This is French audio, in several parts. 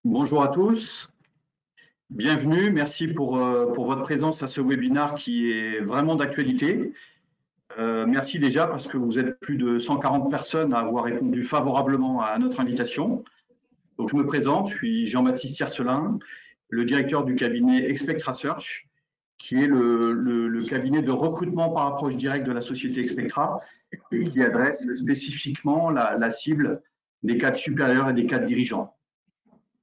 Bonjour à tous, bienvenue, merci pour votre présence à ce webinaire qui est vraiment d'actualité. Merci déjà parce que vous êtes plus de 140 personnes à avoir répondu favorablement à notre invitation. Donc je me présente, je suis Jean-Baptiste Tiercelin, le directeur du cabinet Expectra Search, qui est le cabinet de recrutement par approche directe de la société Expectra et qui adresse spécifiquement la cible des cadres supérieurs et des cadres dirigeants.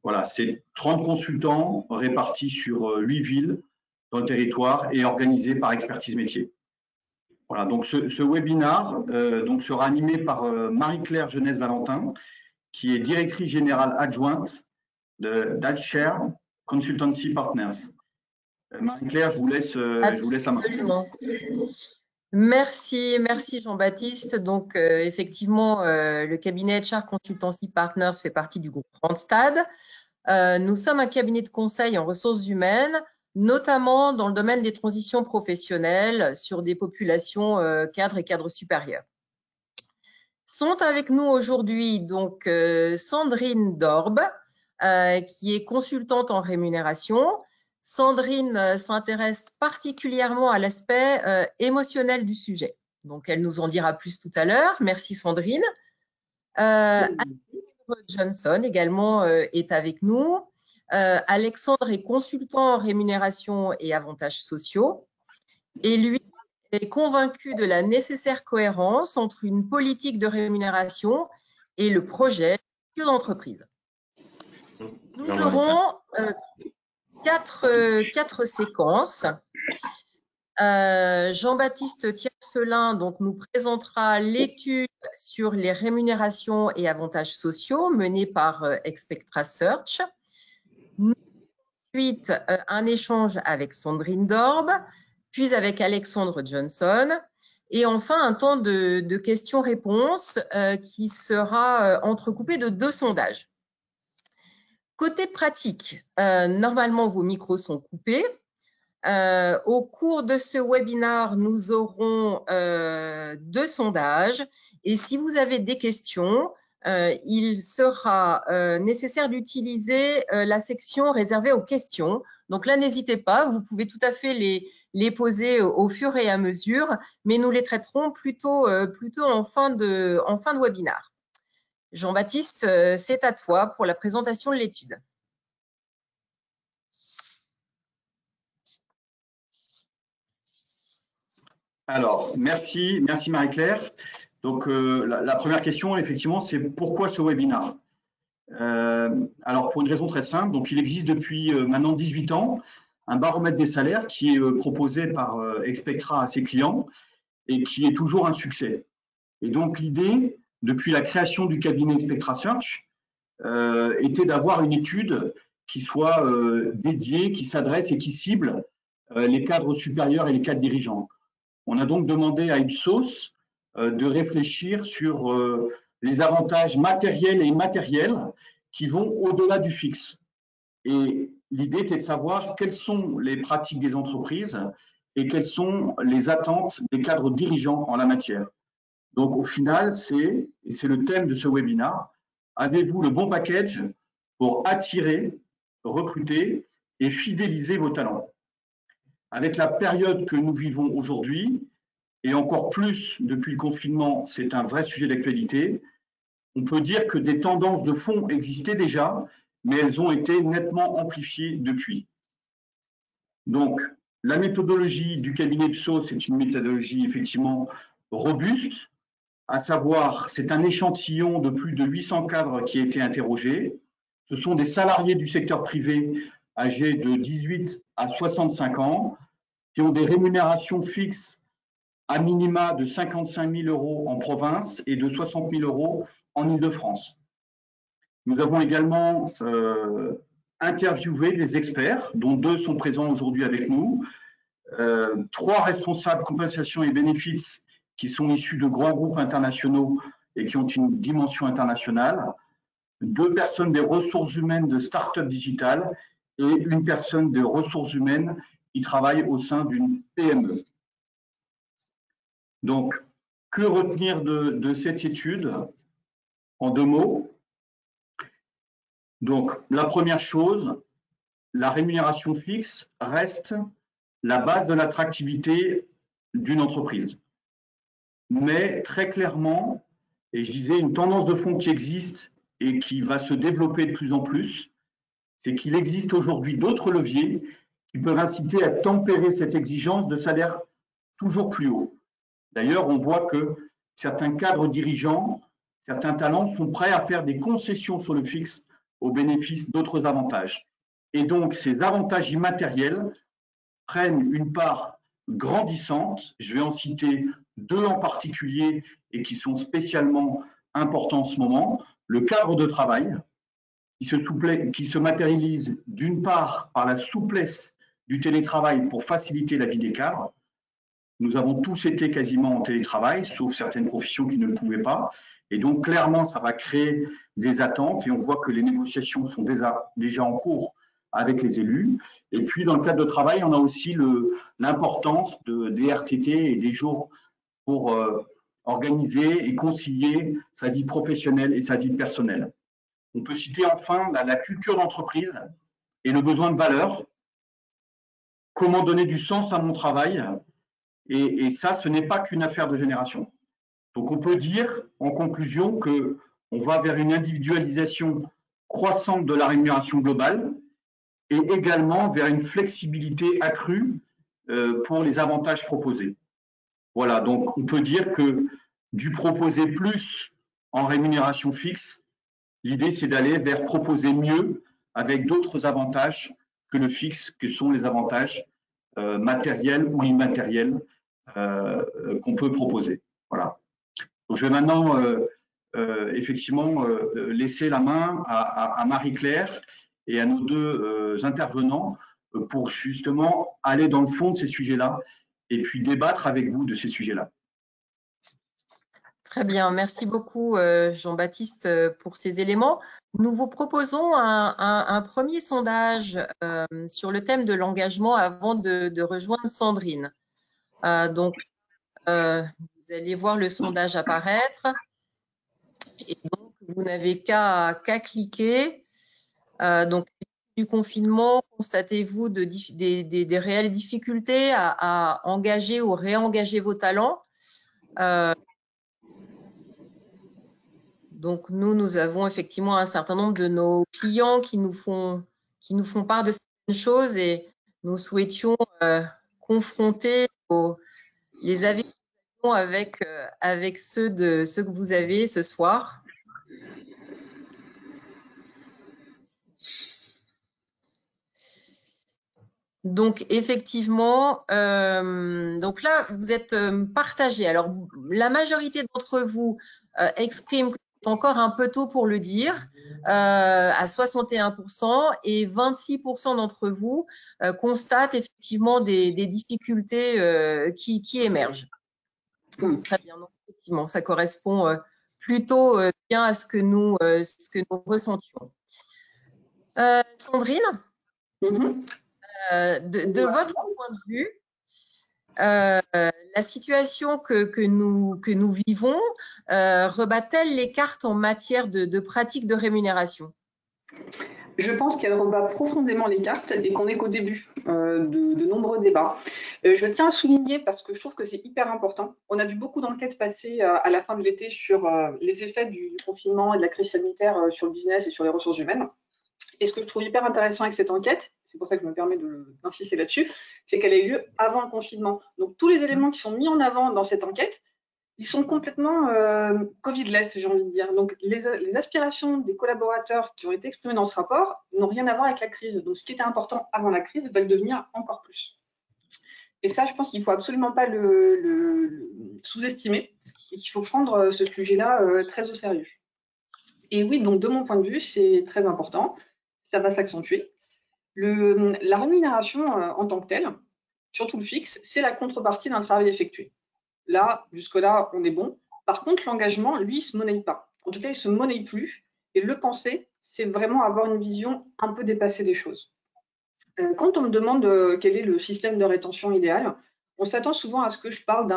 Voilà, c'est 30 consultants répartis sur 8 villes dans le territoire et organisés par expertise métier. Voilà, donc ce webinaire sera animé par Marie-Claire Jeunesse-Valentin, qui est directrice générale adjointe d'AdShare Consultancy Partners. Marie-Claire, je vous laisse la main. Absolument. Merci Jean-Baptiste. Donc, effectivement, le cabinet HR Consultancy Partners fait partie du groupe Randstad. Nous sommes un cabinet de conseil en ressources humaines, notamment dans le domaine des transitions professionnelles sur des populations cadres et cadres supérieurs. Sont avec nous aujourd'hui donc Sandrine Dorbe, qui est consultante en rémunération. Sandrine s'intéresse particulièrement à l'aspect émotionnel du sujet. Donc, elle nous en dira plus tout à l'heure. Merci Sandrine. Alexandre Johnson également est avec nous. Alexandre est consultant en rémunération et avantages sociaux. Et lui est convaincu de la nécessaire cohérence entre une politique de rémunération et le projet de l'entreprise. Nous aurons quatre séquences. Jean-Baptiste Tiercelin donc, nous présentera l'étude sur les rémunérations et avantages sociaux menée par Expectra Search. Ensuite, un échange avec Sandrine Dorbe, puis avec Alexandre Johnson. Et enfin, un temps de questions-réponses qui sera entrecoupé de 2 sondages. Côté pratique, normalement, vos micros sont coupés. Au cours de ce webinaire, nous aurons 2 sondages. Et si vous avez des questions, il sera nécessaire d'utiliser la section réservée aux questions. Donc là, n'hésitez pas, vous pouvez tout à fait les poser au fur et à mesure, mais nous les traiterons plutôt en fin de webinaire. Jean-Baptiste, c'est à toi pour la présentation de l'étude. Alors, merci Marie-Claire. Donc, la première question, effectivement, c'est pourquoi ce webinaire? Alors, pour une raison très simple, donc il existe depuis maintenant 18 ans un baromètre des salaires qui est proposé par Expectra à ses clients et qui est toujours un succès. Et donc, l'idée, depuis la création du cabinet Expectra Search, était d'avoir une étude qui soit dédiée, qui s'adresse et qui cible les cadres supérieurs et les cadres dirigeants. On a donc demandé à Ipsos de réfléchir sur les avantages matériels et immatériels qui vont au-delà du fixe. Et l'idée était de savoir quelles sont les pratiques des entreprises et quelles sont les attentes des cadres dirigeants en la matière. Donc au final, c'est le thème de ce webinaire, avez-vous le bon package pour attirer, recruter et fidéliser vos talents? Avec la période que nous vivons aujourd'hui, et encore plus depuis le confinement, c'est un vrai sujet d'actualité, on peut dire que des tendances de fond existaient déjà, mais elles ont été nettement amplifiées depuis. Donc, la méthodologie du cabinet Ipsos est une méthodologie effectivement robuste, à savoir, c'est un échantillon de plus de 800 cadres qui a été interrogé. Ce sont des salariés du secteur privé âgés de 18 à 65 ans qui ont des rémunérations fixes à minima de 55 000 € en province et de 60 000 € en Île-de-France. Nous avons également interviewé des experts, dont 2 sont présents aujourd'hui avec nous, 3 responsables compensation et bénéfices qui sont issus de grands groupes internationaux et qui ont une dimension internationale, 2 personnes des ressources humaines de start-up digitales et une personne des ressources humaines qui travaille au sein d'une PME. Donc, que retenir de cette étude? En 2 mots, Donc, la première chose, la rémunération fixe reste la base de l'attractivité d'une entreprise. Mais très clairement, et je disais une tendance de fond qui existe et qui va se développer de plus en plus, c'est qu'il existe aujourd'hui d'autres leviers qui peuvent inciter à tempérer cette exigence de salaire toujours plus haut. D'ailleurs, on voit que certains cadres dirigeants, certains talents sont prêts à faire des concessions sur le fixe au bénéfice d'autres avantages. Et donc, ces avantages immatériels prennent une part grandissante. Je vais en citer deux en particulier et qui sont spécialement importants en ce moment. Le cadre de travail, qui se matérialise d'une part par la souplesse du télétravail pour faciliter la vie des cadres. Nous avons tous été quasiment en télétravail, sauf certaines professions qui ne le pouvaient pas. Et donc, clairement, ça va créer des attentes et on voit que les négociations sont déjà en cours avec les élus. Et puis, dans le cadre de travail, on a aussi l'importance des RTT et des jours pour organiser et concilier sa vie professionnelle et sa vie personnelle. On peut citer enfin la culture d'entreprise et le besoin de valeur. Comment donner du sens à mon travail? Et ça, ce n'est pas qu'une affaire de génération. Donc, on peut dire, en conclusion, qu'on va vers une individualisation croissante de la rémunération globale et également vers une flexibilité accrue pour les avantages proposés. Voilà, donc on peut dire que du proposer plus en rémunération fixe, l'idée, c'est d'aller vers proposer mieux avec d'autres avantages que le fixe, que sont les avantages matériels ou immatériels qu'on peut proposer. Voilà. Donc, je vais maintenant effectivement laisser la main à Marie-Claire et à nos deux intervenants pour justement aller dans le fond de ces sujets-là et puis débattre avec vous de ces sujets-là. Très bien, merci beaucoup Jean-Baptiste pour ces éléments. Nous vous proposons un premier sondage sur le thème de l'engagement avant de rejoindre Sandrine. Donc, vous allez voir le sondage apparaître et donc vous n'avez qu'à cliquer. Donc, du confinement, constatez-vous des réelles difficultés à engager ou réengager vos talents? Donc, nous avons effectivement un certain nombre de nos clients qui nous font part de certaines choses et nous souhaitions confronter les avis avec ceux que vous avez ce soir. Donc, effectivement, donc là, vous êtes partagés. Alors, la majorité d'entre vous exprime que c'est encore un peu tôt pour le dire, à 61%, et 26% d'entre vous constatent effectivement des difficultés qui émergent. Très bien, donc, effectivement, ça correspond plutôt bien à ce que nous ressentions. Sandrine, de votre point de vue, la situation que nous vivons rebat-elle les cartes en matière de pratiques de rémunération? Je pense qu'elle rebat profondément les cartes et qu'on est qu'au début de nombreux débats. Je tiens à souligner, parce que je trouve que c'est hyper important, on a vu beaucoup d'enquêtes passer à la fin de l'été sur les effets du confinement et de la crise sanitaire sur le business et sur les ressources humaines. Et ce que je trouve hyper intéressant avec cette enquête, c'est pour ça que je me permets d'insister là-dessus, c'est qu'elle a eu lieu avant le confinement. Donc tous les éléments qui sont mis en avant dans cette enquête, ils sont complètement Covid-less, j'ai envie de dire. Donc, les aspirations des collaborateurs qui ont été exprimées dans ce rapport n'ont rien à voir avec la crise. Donc, ce qui était important avant la crise va le devenir encore plus. Et ça, je pense qu'il ne faut absolument pas le sous-estimer et qu'il faut prendre ce sujet-là très au sérieux. Et oui, donc de mon point de vue, c'est très important. Ça va s'accentuer. La rémunération en tant que telle, surtout le fixe, c'est la contrepartie d'un travail effectué. Là, jusque-là, on est bon. Par contre, l'engagement, lui, il ne se monnaie pas. En tout cas, il ne se monnaie plus. Et le penser, c'est vraiment avoir une vision un peu dépassée des choses. Quand on me demande quel est le système de rétention idéal, on s'attend souvent à ce que je parle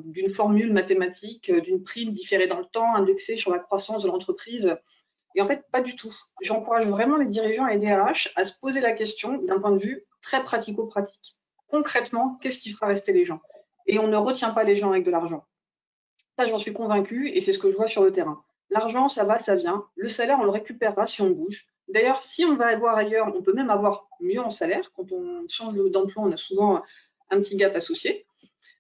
d'une formule mathématique, d'une prime différée dans le temps, indexée sur la croissance de l'entreprise. Et en fait, pas du tout. J'encourage vraiment les dirigeants et les DRH à se poser la question d'un point de vue très pratico-pratique. Concrètement, qu'est-ce qui fera rester les gens? Et on ne retient pas les gens avec de l'argent. Ça, j'en suis convaincue et c'est ce que je vois sur le terrain. L'argent, ça va, ça vient. Le salaire, on le récupérera si on bouge. D'ailleurs, si on va avoir ailleurs, on peut même avoir mieux en salaire. Quand on change d'emploi, on a souvent un petit gap associé.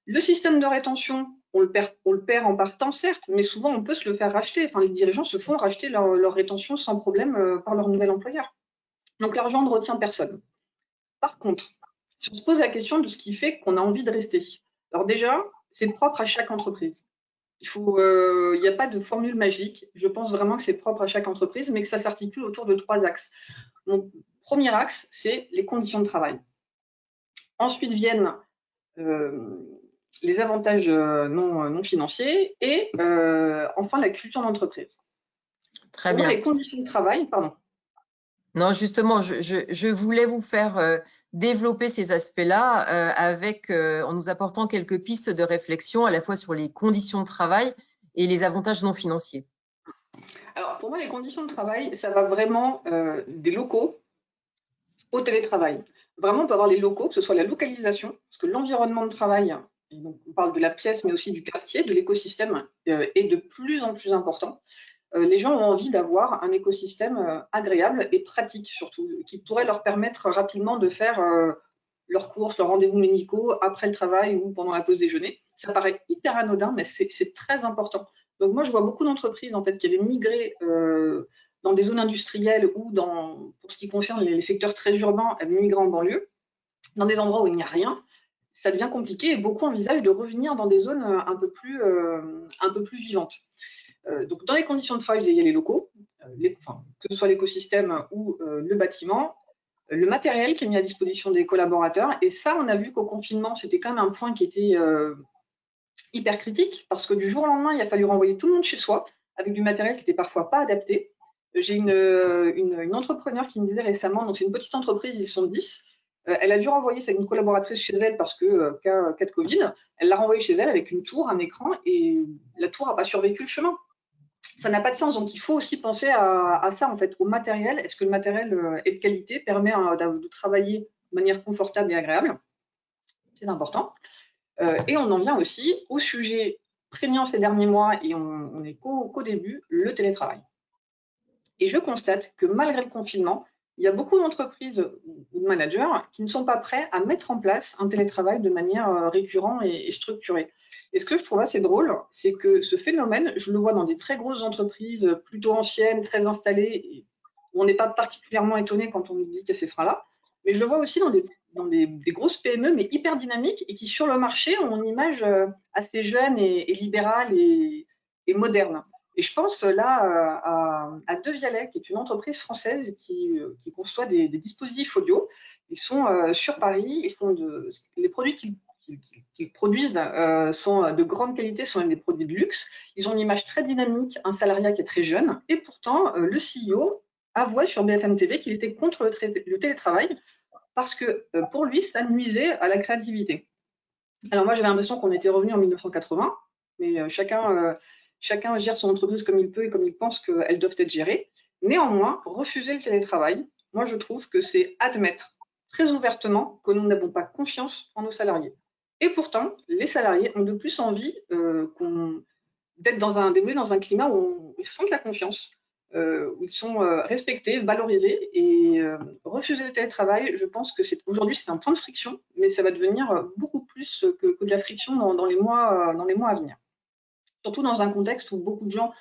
Le système de rétention, on le perd en partant, certes, mais souvent, on peut se le faire racheter. Enfin, les dirigeants se font racheter leur rétention sans problème par leur nouvel employeur. Donc, l'argent ne retient personne. Par contre, si on se pose la question de ce qui fait qu'on a envie de rester, alors déjà, c'est propre à chaque entreprise. Il n'y a pas de formule magique. Je pense vraiment que c'est propre à chaque entreprise, mais que ça s'articule autour de 3 axes. Mon premier axe, c'est les conditions de travail. Ensuite viennent les avantages non financiers et enfin la culture d'entreprise. Très bien. Les conditions de travail, pardon. Non, justement, je voulais vous faire développer ces aspects-là en nous apportant quelques pistes de réflexion à la fois sur les conditions de travail et les avantages non financiers. Alors, pour moi, les conditions de travail, ça va vraiment des locaux au télétravail. Vraiment, on peut avoir les locaux, que ce soit la localisation, parce que l'environnement de travail, donc on parle de la pièce, mais aussi du quartier, de l'écosystème, est de plus en plus important. Les gens ont envie d'avoir un écosystème agréable et pratique surtout, qui pourrait leur permettre rapidement de faire leurs courses, leurs rendez-vous médicaux après le travail ou pendant la pause déjeuner. Ça paraît hyper anodin, mais c'est très important. Donc moi, je vois beaucoup d'entreprises en fait, qui avaient migré dans des zones industrielles ou pour ce qui concerne les secteurs très urbains, avaient migré en banlieue, dans des endroits où il n'y a rien. Ça devient compliqué et beaucoup envisagent de revenir dans des zones un peu plus vivantes. Donc, dans les conditions de travail, il y a les locaux, que ce soit l'écosystème ou le bâtiment, le matériel qui est mis à disposition des collaborateurs. Et ça, on a vu qu'au confinement, c'était quand même un point qui était hyper critique parce que du jour au lendemain, il a fallu renvoyer tout le monde chez soi avec du matériel qui n'était parfois pas adapté. J'ai une entrepreneur qui me disait récemment, donc c'est une petite entreprise, ils sont 10, elle a dû renvoyer une collaboratrice chez elle parce que cas de Covid, elle l'a renvoyée chez elle avec une tour, un écran, et la tour n'a pas survécu le chemin. Ça n'a pas de sens, donc il faut aussi penser à ça, en fait, au matériel. Est-ce que le matériel est de qualité, permet de travailler de manière confortable et agréable? C'est important. Et on en vient aussi au sujet prégnant ces derniers mois, et on est qu'au début, le télétravail. Et je constate que malgré le confinement, il y a beaucoup d'entreprises ou de managers qui ne sont pas prêts à mettre en place un télétravail de manière récurrente et structurée. Et ce que je trouve assez drôle, c'est que ce phénomène, je le vois dans des très grosses entreprises plutôt anciennes, très installées, où on n'est pas particulièrement étonné quand on nous dit qu'il y a ces freins-là, mais je le vois aussi dans des grosses PME, mais hyper dynamiques, et qui sur le marché ont une image assez jeune et libérale et moderne. Et je pense là à De Vialet, qui est une entreprise française qui conçoit des dispositifs audio. Ils sont sur Paris, les produits qu'ils produisent sont de grande qualité, sont même des produits de luxe. Ils ont une image très dynamique, un salariat qui est très jeune, et pourtant le CEO avouait sur BFM TV qu'il était contre le télétravail parce que pour lui, ça nuisait à la créativité. Alors moi, j'avais l'impression qu'on était revenu en 1980, mais chacun gère son entreprise comme il peut et comme il pense qu'elles doivent être gérées. Néanmoins, refuser le télétravail, moi, je trouve que c'est admettre très ouvertement que nous n'avons pas confiance en nos salariés. Et pourtant, les salariés ont de plus envie d'évoluer dans un climat où ils ressentent la confiance, où ils sont respectés, valorisés. Et refuser le télétravail, je pense que aujourd'hui, c'est un point de friction, mais ça va devenir beaucoup plus que de la friction dans les mois à venir. Surtout dans un contexte où beaucoup de gens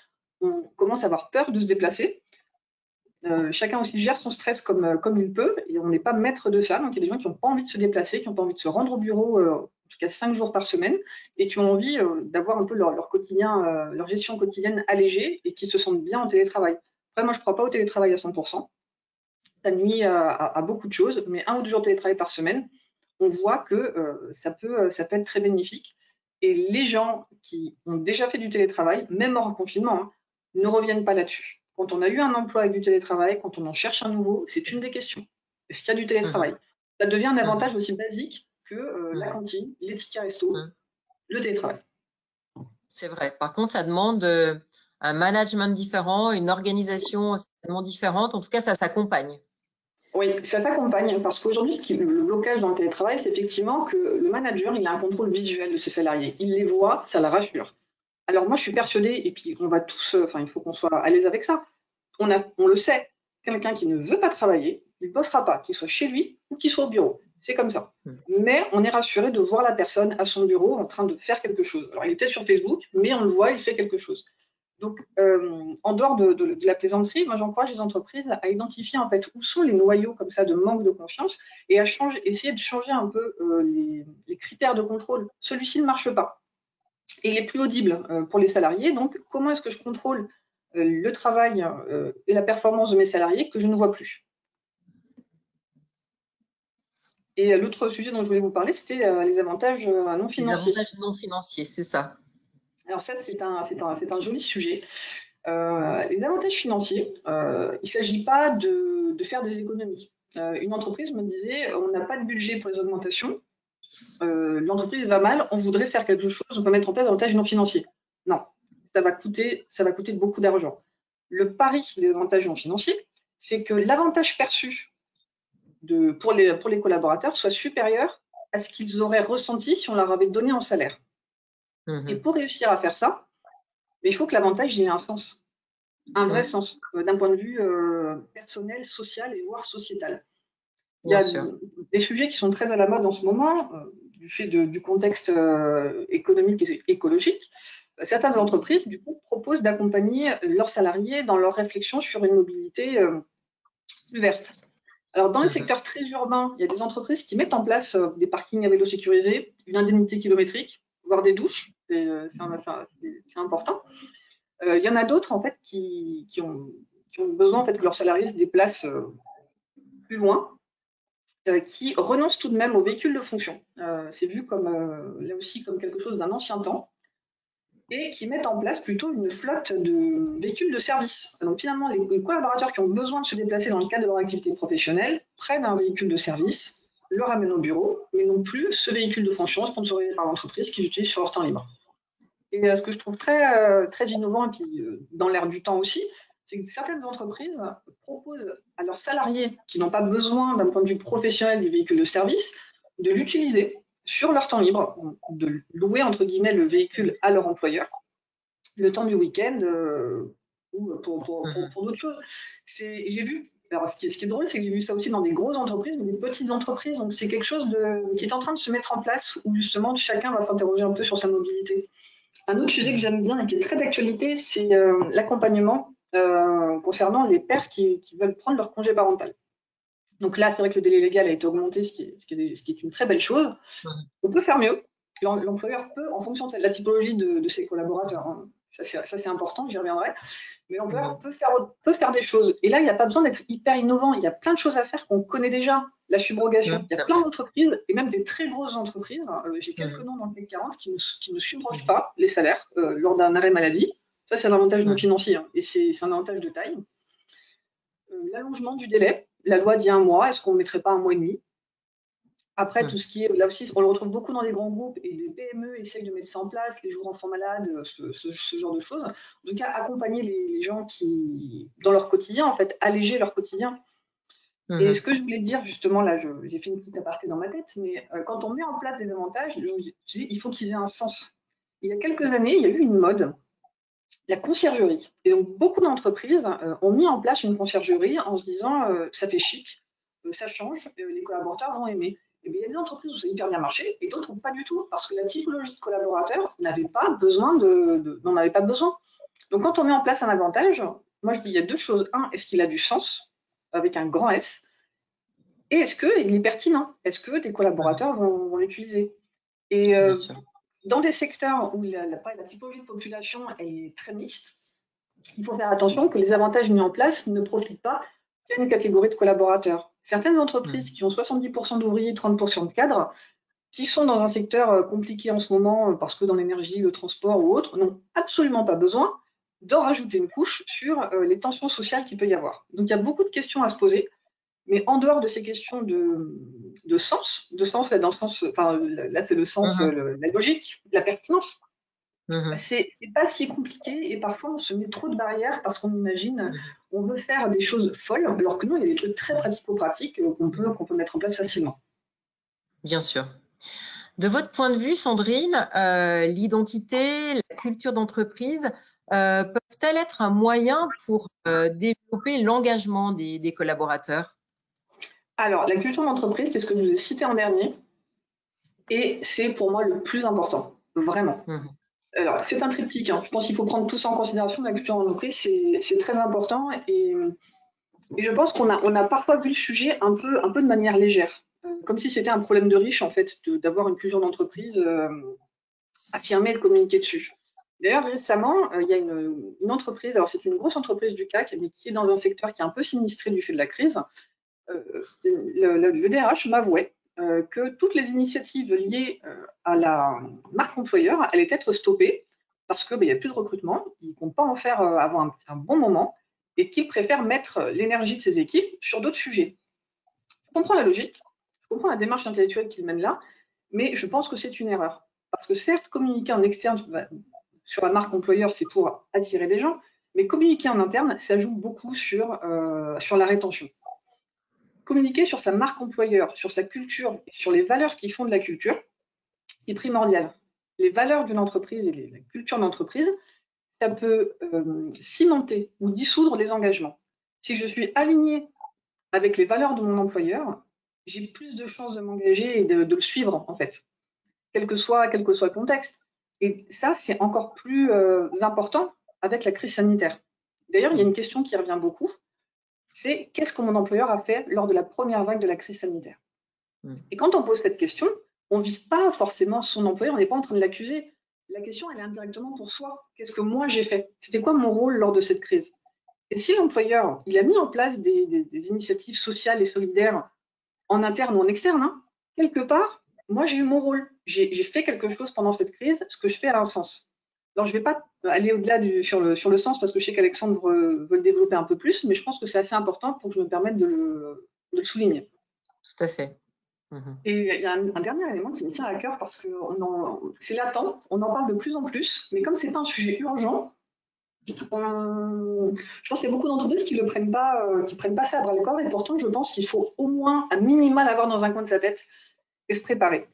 commencent à avoir peur de se déplacer. Chacun aussi gère son stress comme il peut, et on n'est pas maître de ça. Donc, il y a des gens qui n'ont pas envie de se déplacer, qui n'ont pas envie de se rendre au bureau, en tout cas 5 jours par semaine, et qui ont envie d'avoir un peu leur quotidien, leur gestion quotidienne allégée, et qui se sentent bien en télétravail. Après, moi, je ne crois pas au télétravail à 100%. Ça nuit à beaucoup de choses, mais 1 ou 2 jours de télétravail par semaine, on voit que ça peut être très bénéfique. Et les gens qui ont déjà fait du télétravail, même hors confinement, ne reviennent pas là-dessus. Quand on a eu un emploi avec du télétravail, quand on en cherche un nouveau, c'est une des questions. Est-ce qu'il y a du télétravail? Ça devient un avantage aussi basique que la cantine, les tickets resto, le télétravail. C'est vrai. Par contre, ça demande un management différent, une organisation certainement différente. En tout cas, ça s'accompagne. Oui, ça s'accompagne parce qu'aujourd'hui, le blocage dans le télétravail, c'est effectivement que le manager, il a un contrôle visuel de ses salariés. Il les voit, ça la rassure. Alors moi, je suis persuadée, et puis on va tous, enfin, il faut qu'on soit à l'aise avec ça. On le sait, quelqu'un qui ne veut pas travailler, il ne bossera pas, qu'il soit chez lui ou qu'il soit au bureau. C'est comme ça. Mais on est rassuré de voir la personne à son bureau en train de faire quelque chose. Alors, il est peut-être sur Facebook, mais on le voit, il fait quelque chose. Donc, en dehors de la plaisanterie, moi, j'encourage les entreprises à identifier en fait où sont les noyaux comme ça de manque de confiance et à essayer de changer un peu les critères de contrôle. Celui-ci ne marche pas et il est plus audible pour les salariés. Donc, comment est-ce que je contrôle le travail et la performance de mes salariés que je ne vois plus? Et l'autre sujet dont je voulais vous parler, c'était les avantages non financiers. Les avantages non financiers, c'est ça. Alors ça, c'est un joli sujet. Les avantages financiers, il ne s'agit pas de faire des économies. Une entreprise me disait, on n'a pas de budget pour les augmentations, l'entreprise va mal, on voudrait faire quelque chose, on peut mettre en place des avantages non financiers. Non, ça va coûter beaucoup d'argent. Le pari des avantages non financiers, c'est que l'avantage perçu pour les collaborateurs soit supérieur à ce qu'ils auraient ressenti si on leur avait donné en salaire. Et pour réussir à faire ça, il faut que l'avantage ait un sens, un vrai sens, d'un point de vue personnel, social et voire sociétal. Il y a des sujets qui sont très à la mode en ce moment, du fait du contexte économique et écologique. Certaines entreprises, du coup, proposent d'accompagner leurs salariés dans leur réflexion sur une mobilité plus verte. Alors, dans les secteurs très urbains, il y a des entreprises qui mettent en place des parkings à vélo sécurisés, une indemnité kilométrique, voire des douches, c'est important. Il y en a d'autres en fait qui ont besoin en fait que leurs salariés se déplacent plus loin, qui renoncent tout de même aux véhicules de fonction. C'est vu là aussi comme quelque chose d'un ancien temps, et qui mettent en place plutôt une flotte de véhicules de service. Donc finalement, les collaborateurs qui ont besoin de se déplacer dans le cadre de leur activité professionnelle prennent un véhicule de service, le ramènent au bureau, mais non plus ce véhicule de fonction sponsorisé par l'entreprise qu'ils utilisent sur leur temps libre. Et ce que je trouve très innovant, et puis dans l'air du temps aussi, c'est que certaines entreprises proposent à leurs salariés qui n'ont pas besoin d'un point de vue professionnel du véhicule de service de l'utiliser sur leur temps libre, de louer entre guillemets le véhicule à leur employeur, le temps du week-end ou pour d'autres choses. J'ai vu, alors ce qui est drôle, c'est que j'ai vu ça aussi dans des grosses entreprises, mais des petites entreprises, donc c'est quelque chose qui est en train de se mettre en place où justement chacun va s'interroger un peu sur sa mobilité. Un autre sujet que j'aime bien et qui est très d'actualité, c'est l'accompagnement concernant les pères qui veulent prendre leur congé parental. Donc là, c'est vrai que le délai légal a été augmenté, ce qui est une très belle chose. On peut faire mieux. L'employeur peut, en fonction de la typologie de ses collaborateurs, hein, ça c'est important, j'y reviendrai, mais l'employeur peut faire des choses. Et là, il n'y a pas besoin d'être hyper innovant. Il y a plein de choses à faire qu'on connaît déjà. La subrogation. Il y a plein d'entreprises, et même des très grosses entreprises. J'ai quelques noms dans le CAC 40 qui ne subrogent pas les salaires lors d'un arrêt maladie. Ça, c'est un avantage non financier, hein, et c'est un avantage de taille. L'allongement du délai. La loi dit 1 mois. Est-ce qu'on ne mettrait pas 1 mois et demi? Après, tout ce qui est, là aussi, on le retrouve beaucoup dans les grands groupes, et les PME essayent de mettre ça en place, les jours enfants malades, ce genre de choses. En tout cas, accompagner les gens qui, dans leur quotidien, en fait, alléger leur quotidien. Et ce que je voulais dire, justement, là, j'ai fait une petite aparté dans ma tête, mais quand on met en place des avantages, il faut qu'ils aient un sens. Il y a quelques années, il y a eu une mode, la conciergerie. Et donc, beaucoup d'entreprises ont mis en place une conciergerie en se disant ça fait chic, ça change, les collaborateurs vont aimer. Et bien, il y a des entreprises où ça a hyper bien marché et d'autres pas du tout, parce que la typologie de collaborateurs n'avait pas besoin n'en avait pas besoin. Donc, quand on met en place un avantage, moi je dis il y a deux choses. Un, est-ce qu'il a du sens, avec un grand S, et est-ce qu'il est pertinent? Est-ce que les collaborateurs vont l'utiliser? Et dans des secteurs où la typologie de population est très mixte, il faut faire attention que les avantages mis en place ne profitent pas qu'à une catégorie de collaborateurs. Certaines entreprises qui ont 70% d'ouvriers, 30% de cadres, qui sont dans un secteur compliqué en ce moment parce que dans l'énergie, le transport ou autre, n'ont absolument pas besoin de rajouter une couche sur les tensions sociales qu'il peut y avoir. Donc il y a beaucoup de questions à se poser. Mais en dehors de ces questions de sens, là, dans le sens, enfin, là c'est le sens, la logique, la pertinence. C'est pas si compliqué et parfois on se met trop de barrières parce qu'on imagine, on veut faire des choses folles, alors que non, il y a des trucs très pratico-pratiques qu'on peut mettre en place facilement. Bien sûr. De votre point de vue, Sandrine, l'identité, la culture d'entreprise peuvent-elles être un moyen pour développer l'engagement des collaborateurs? Alors, la culture d'entreprise, c'est ce que je vous ai cité en dernier et c'est pour moi le plus important, vraiment. Alors, c'est un triptyque, hein. Je pense qu'il faut prendre tout ça en considération. La culture d'entreprise, c'est très important et je pense qu'on a parfois vu le sujet un peu de manière légère, comme si c'était un problème de riche, en fait, d'avoir une culture d'entreprise affirmée et de communiquer dessus. D'ailleurs, récemment, il y a une entreprise, alors c'est une grosse entreprise du CAC, mais qui est dans un secteur qui est un peu sinistré du fait de la crise. Le DRH m'avouait que toutes les initiatives liées à la marque employeur allaient être stoppées parce qu'il n'y a plus de recrutement, ils ne comptent pas en faire avant un bon moment et qu'ils préfèrent mettre l'énergie de ses équipes sur d'autres sujets. Je comprends la logique, je comprends la démarche intellectuelle qu'ils mènent là, mais je pense que c'est une erreur. Parce que certes, communiquer en externe sur la marque employeur, c'est pour attirer des gens, mais communiquer en interne, ça joue beaucoup sur la rétention. Communiquer sur sa marque employeur, sur sa culture et sur les valeurs qui font de la culture, c'est primordial. Les valeurs d'une entreprise et la culture d'entreprise, ça peut cimenter ou dissoudre les engagements. Si je suis alignée avec les valeurs de mon employeur, j'ai plus de chances de m'engager et de le suivre, en fait, quel que soit le contexte. Et ça, c'est encore plus important avec la crise sanitaire. D'ailleurs, il y a une question qui revient beaucoup, c'est qu'est-ce que mon employeur a fait lors de la première vague de la crise sanitaire? Et quand on pose cette question, on ne vise pas forcément son employeur, on n'est pas en train de l'accuser. La question, elle est indirectement pour soi. Qu'est-ce que moi j'ai fait? C'était quoi mon rôle lors de cette crise? Et si l'employeur, il a mis en place des initiatives sociales et solidaires en interne ou en externe, hein, quelque part, moi j'ai eu mon rôle. J'ai fait quelque chose pendant cette crise, ce que je fais a un sens. Alors, je ne vais pas aller au-delà sur le sens parce que je sais qu'Alexandre veut le développer un peu plus, mais je pense que c'est assez important pour que je me permette de le souligner. Tout à fait. Et il y a un dernier élément qui me tient à cœur parce que c'est latent, on en parle de plus en plus, mais comme ce n'est pas un sujet urgent, je pense qu'il y a beaucoup d'entreprises qui ne prennent pas ça à bras le corps, et pourtant je pense qu'il faut au moins un minimum l'avoir dans un coin de sa tête et se préparer.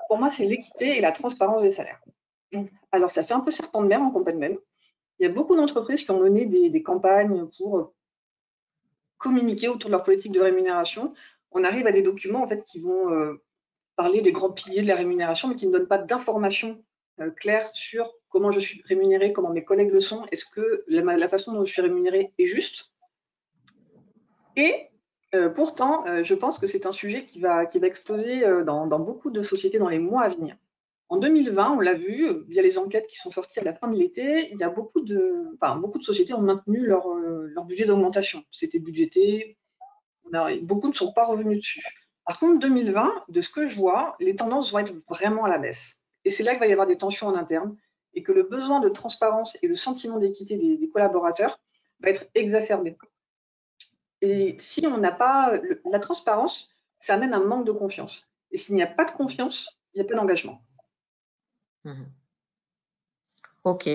Pour moi, c'est l'équité et la transparence des salaires. Alors, ça fait un peu serpent de mer en compagnie même. Il y a beaucoup d'entreprises qui ont mené des campagnes pour communiquer autour de leur politique de rémunération. On arrive à des documents en fait, qui vont parler des grands piliers de la rémunération, mais qui ne donnent pas d'informations claires sur comment je suis rémunérée, comment mes collègues le sont, est-ce que la façon dont je suis rémunérée est juste. Et pourtant, je pense que c'est un sujet qui va exploser dans beaucoup de sociétés dans les mois à venir. En 2020, on l'a vu, via les enquêtes qui sont sorties à la fin de l'été, il y a beaucoup de sociétés ont maintenu leur budget d'augmentation. C'était budgété, beaucoup ne sont pas revenus dessus. Par contre, 2020, de ce que je vois, les tendances vont être vraiment à la baisse. Et c'est là qu'il va y avoir des tensions en interne et que le besoin de transparence et le sentiment d'équité des collaborateurs va être exacerbé. Et si on n'a pas la transparence, ça amène un manque de confiance. Et s'il n'y a pas de confiance, il n'y a pas d'engagement. Ok.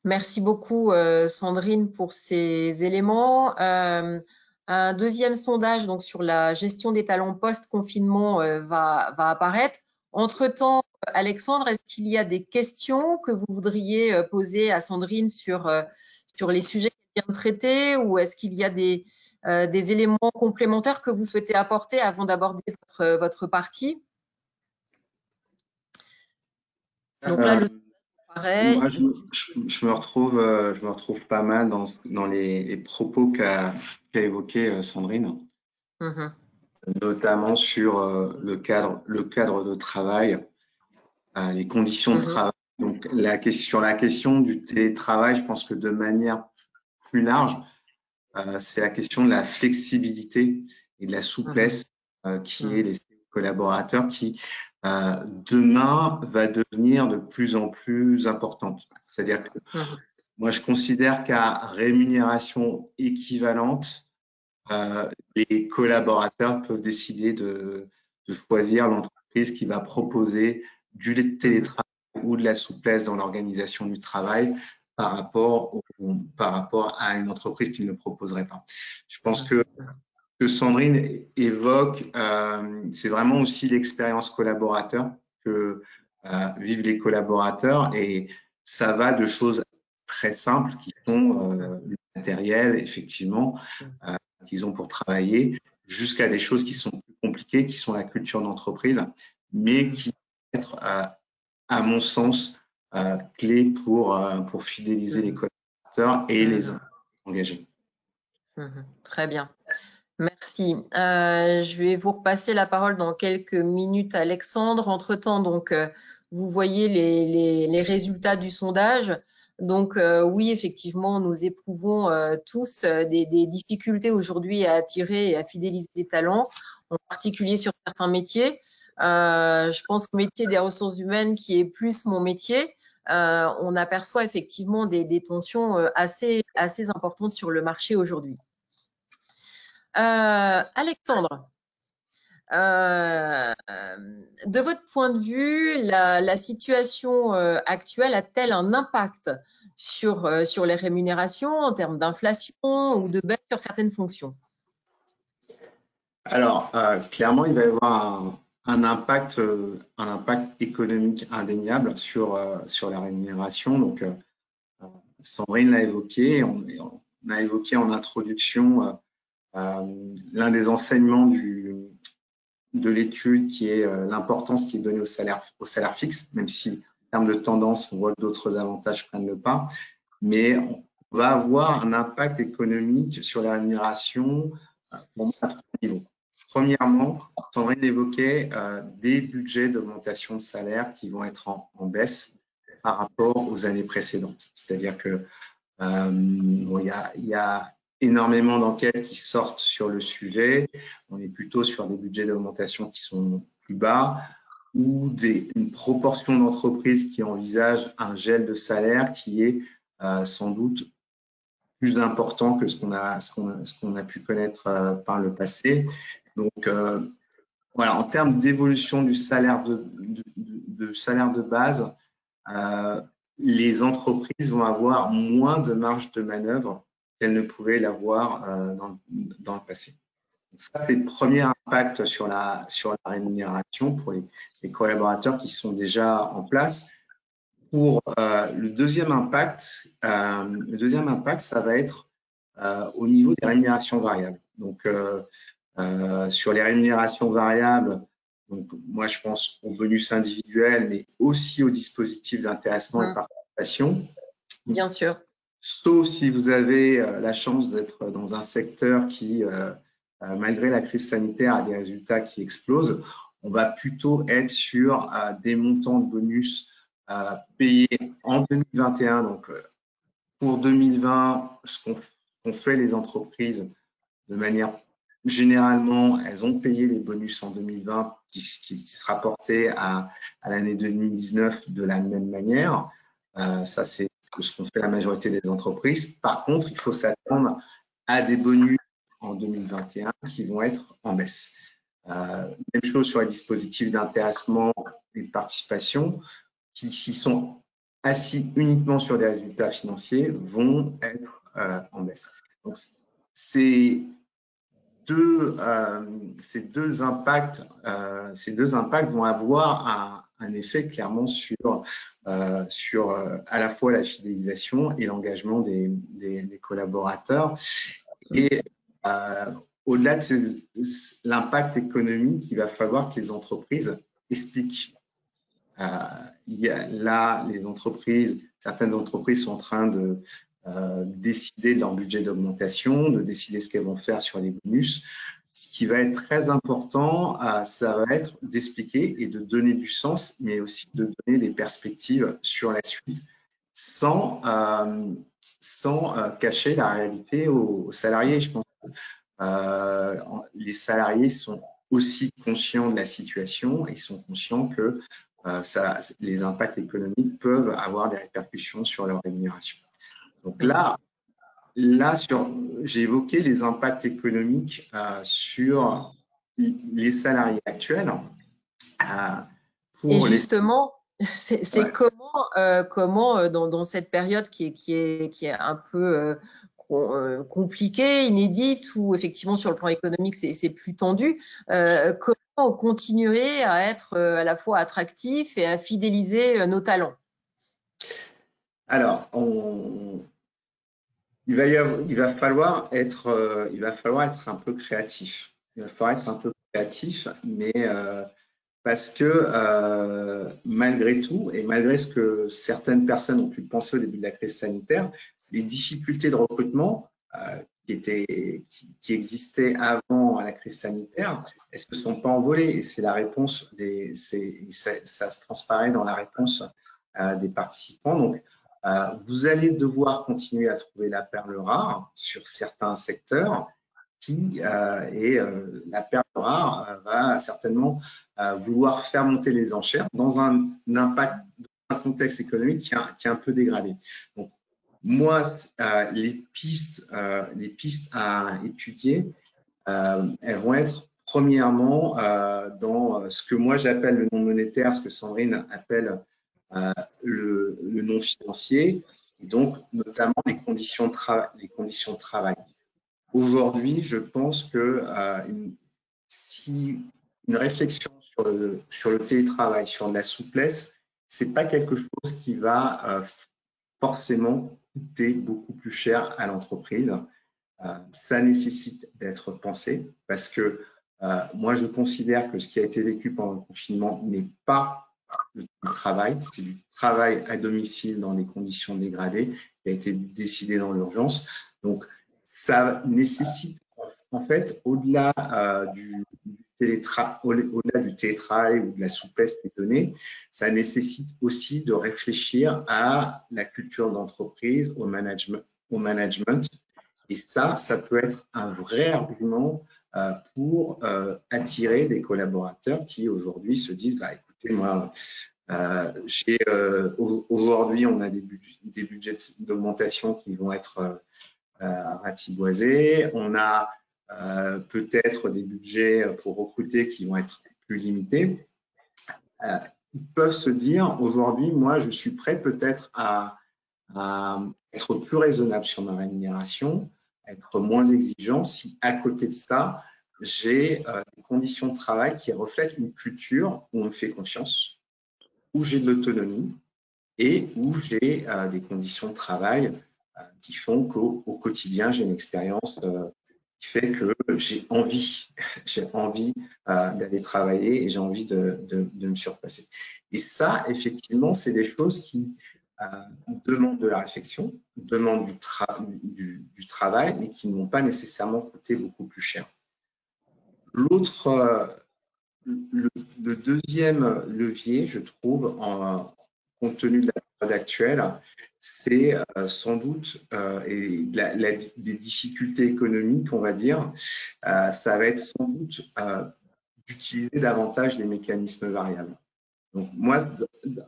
Merci beaucoup, Sandrine, pour ces éléments. Un deuxième sondage donc, sur la gestion des talents post-confinement va apparaître. Entre-temps, Alexandre, est-ce qu'il y a des questions que vous voudriez poser à Sandrine sur les sujets qu'elle vient de traiter, ou est-ce qu'il y a des éléments complémentaires que vous souhaitez apporter avant d'aborder votre partie? Donc là, moi, je me retrouve pas mal dans les propos qu'a évoqué Sandrine, notamment sur le cadre de travail, les conditions de travail. Donc, sur la question du télétravail, je pense que de manière plus large, c'est la question de la flexibilité et de la souplesse qui est les collaborateurs qui, demain, va devenir de plus en plus importante. C'est-à-dire que moi, je considère qu'à rémunération équivalente, les collaborateurs peuvent décider de choisir l'entreprise qui va proposer du télétravail ou de la souplesse dans l'organisation du travail par rapport à une entreprise qui ne le proposerait pas. Je pense que Sandrine évoque, c'est vraiment aussi l'expérience collaborateur que vivent les collaborateurs, et ça va de choses très simples qui sont le matériel, effectivement, qu'ils ont pour travailler, jusqu'à des choses qui sont plus compliquées, qui sont la culture d'entreprise, mais qui vont être, à mon sens, clés pour fidéliser les collaborateurs et les engager. Très bien. Merci. Je vais vous repasser la parole dans quelques minutes, Alexandre. Entre-temps, donc, vous voyez les résultats du sondage. Donc, oui, effectivement, nous éprouvons tous des difficultés aujourd'hui à attirer et à fidéliser des talents, en particulier sur certains métiers. Je pense qu'au métier des ressources humaines, qui est plus mon métier, on aperçoit effectivement des tensions assez importantes sur le marché aujourd'hui. Alexandre, de votre point de vue, la situation actuelle a-t-elle un impact sur les rémunérations en termes d'inflation ou de baisse sur certaines fonctions? Alors, clairement, il va y avoir un impact économique indéniable sur la rémunération. Donc, Sandrine l'a évoqué, on a évoqué en introduction l'un des enseignements de l'étude, qui est l'importance qui est donnée au salaire fixe, même si en termes de tendance, on voit que d'autres avantages prennent le pas. Mais on va avoir un impact économique sur la rémunération pour moi à 3 niveaux. Premièrement, Sandrine évoquait des budgets d'augmentation de salaire qui vont être en baisse par rapport aux années précédentes. C'est-à-dire que il y a énormément d'enquêtes qui sortent sur le sujet. On est plutôt sur des budgets d'augmentation qui sont plus bas, ou une proportion d'entreprises qui envisagent un gel de salaire qui est sans doute plus important que ce qu'on a pu connaître par le passé. Donc, voilà, en termes d'évolution du salaire salaire de base, les entreprises vont avoir moins de marge de manœuvre qu'elles ne pouvaient l'avoir dans le passé. Donc ça, c'est le premier impact sur la rémunération pour les collaborateurs qui sont déjà en place. Pour le deuxième impact, ça va être au niveau des rémunérations variables. Donc, sur les rémunérations variables, donc moi je pense aux bonus individuels, mais aussi aux dispositifs d'intéressement et de participation. Bien sûr. Sauf si vous avez la chance d'être dans un secteur qui, malgré la crise sanitaire, a des résultats qui explosent, on va plutôt être sur des montants de bonus payés en 2021. Donc, pour 2020, ce qu'ont fait les entreprises de manière généralement, elles ont payé les bonus en 2020 qui se rapportaient à l'année 2019 de la même manière. Ça, c'est ce qu'ont fait la majorité des entreprises. Par contre, il faut s'attendre à des bonus en 2021 qui vont être en baisse. Même chose sur les dispositifs d'intéressement et de participation qui sont assis uniquement sur des résultats financiers vont être en baisse. Donc, ces deux impacts vont avoir un effet clairement sur à la fois la fidélisation et l'engagement des collaborateurs. Et au-delà de l'impact économique, il va falloir que les entreprises expliquent. Certaines entreprises sont en train de décider de leur budget d'augmentation, de décider ce qu'elles vont faire sur les bonus. Ce qui va être très important, ça va être d'expliquer et de donner du sens, mais aussi de donner des perspectives sur la suite sans cacher la réalité aux salariés. Je pense que les salariés sont aussi conscients de la situation et sont conscients que les impacts économiques peuvent avoir des répercussions sur leur rémunération. Donc là j'ai évoqué les impacts économiques sur les salariés actuels. Et justement, C'est Ouais. comment dans cette période qui est un peu compliquée, inédite, où effectivement sur le plan économique c'est plus tendu, comment on continuerait à être à la fois attractif et à fidéliser nos talents? Alors, il va falloir être un peu créatif. Il va falloir être un peu créatif, mais parce que malgré tout, et malgré ce que certaines personnes ont pu penser au début de la crise sanitaire, les difficultés de recrutement qui existaient avant la crise sanitaire, elles ne se sont pas envolées. Et c'est la réponse ça se transparaît dans la réponse des participants. Donc, vous allez devoir continuer à trouver la perle rare sur certains secteurs la perle rare va certainement vouloir faire monter les enchères dans un contexte économique qui est un peu dégradé. Donc, moi, les pistes à étudier, elles vont être premièrement dans ce que moi j'appelle le non monétaire, ce que Sandrine appelle le non financier, et donc notamment les conditions de travail. Aujourd'hui, je pense que si une réflexion sur le télétravail, sur la souplesse, ce n'est pas quelque chose qui va forcément coûter beaucoup plus cher à l'entreprise. Ça nécessite d'être pensé parce que moi, je considère que ce qui a été vécu pendant le confinement n'est pas le travail, c'est du travail à domicile dans des conditions dégradées qui a été décidé dans l'urgence. Donc, ça nécessite en fait, au-delà du télétravail ou de la souplesse qui est donnée, ça nécessite aussi de réfléchir à la culture d'entreprise, au management. Et ça peut être un vrai argument pour attirer des collaborateurs qui aujourd'hui se disent, bah, écoutez, moi, aujourd'hui, on a des budgets d'augmentation qui vont être ratiboisés. On a peut-être des budgets pour recruter qui vont être plus limités. Ils peuvent se dire, aujourd'hui, moi, je suis prêt peut-être à être plus raisonnable sur ma rémunération, être moins exigeant si à côté de ça, j'ai des conditions de travail qui reflètent une culture où on me fait confiance, où j'ai de l'autonomie et où j'ai des conditions de travail qui font qu'au quotidien, j'ai une expérience qui fait que j'ai envie d'aller travailler et j'ai envie de me surpasser. Et ça, effectivement, c'est des choses qui demandent de la réflexion, demandent du travail, mais qui ne vont pas nécessairement coûter beaucoup plus cher. Le deuxième levier, je trouve, compte tenu de la période actuelle, c'est sans doute des difficultés économiques, on va dire, ça va être sans doute d'utiliser davantage les mécanismes variables. Donc moi,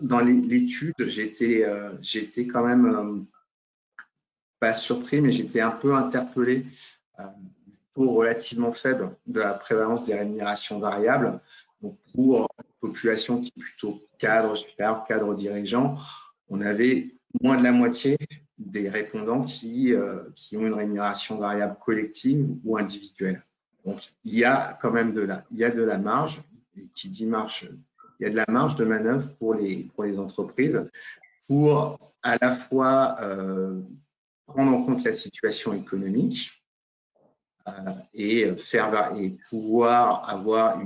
dans l'étude, j'étais quand même pas surpris, mais j'étais un peu interpellé du taux relativement faible de la prévalence des rémunérations variables. Donc pour une population qui est plutôt cadre supérieur, cadre dirigeant, on avait moins de la moitié des répondants qui ont une rémunération variable collective ou individuelle. Donc il y a quand même de la marge, et qui dit marge, il y a de la marge de manœuvre pour les entreprises pour à la fois prendre en compte la situation économique et pouvoir avoir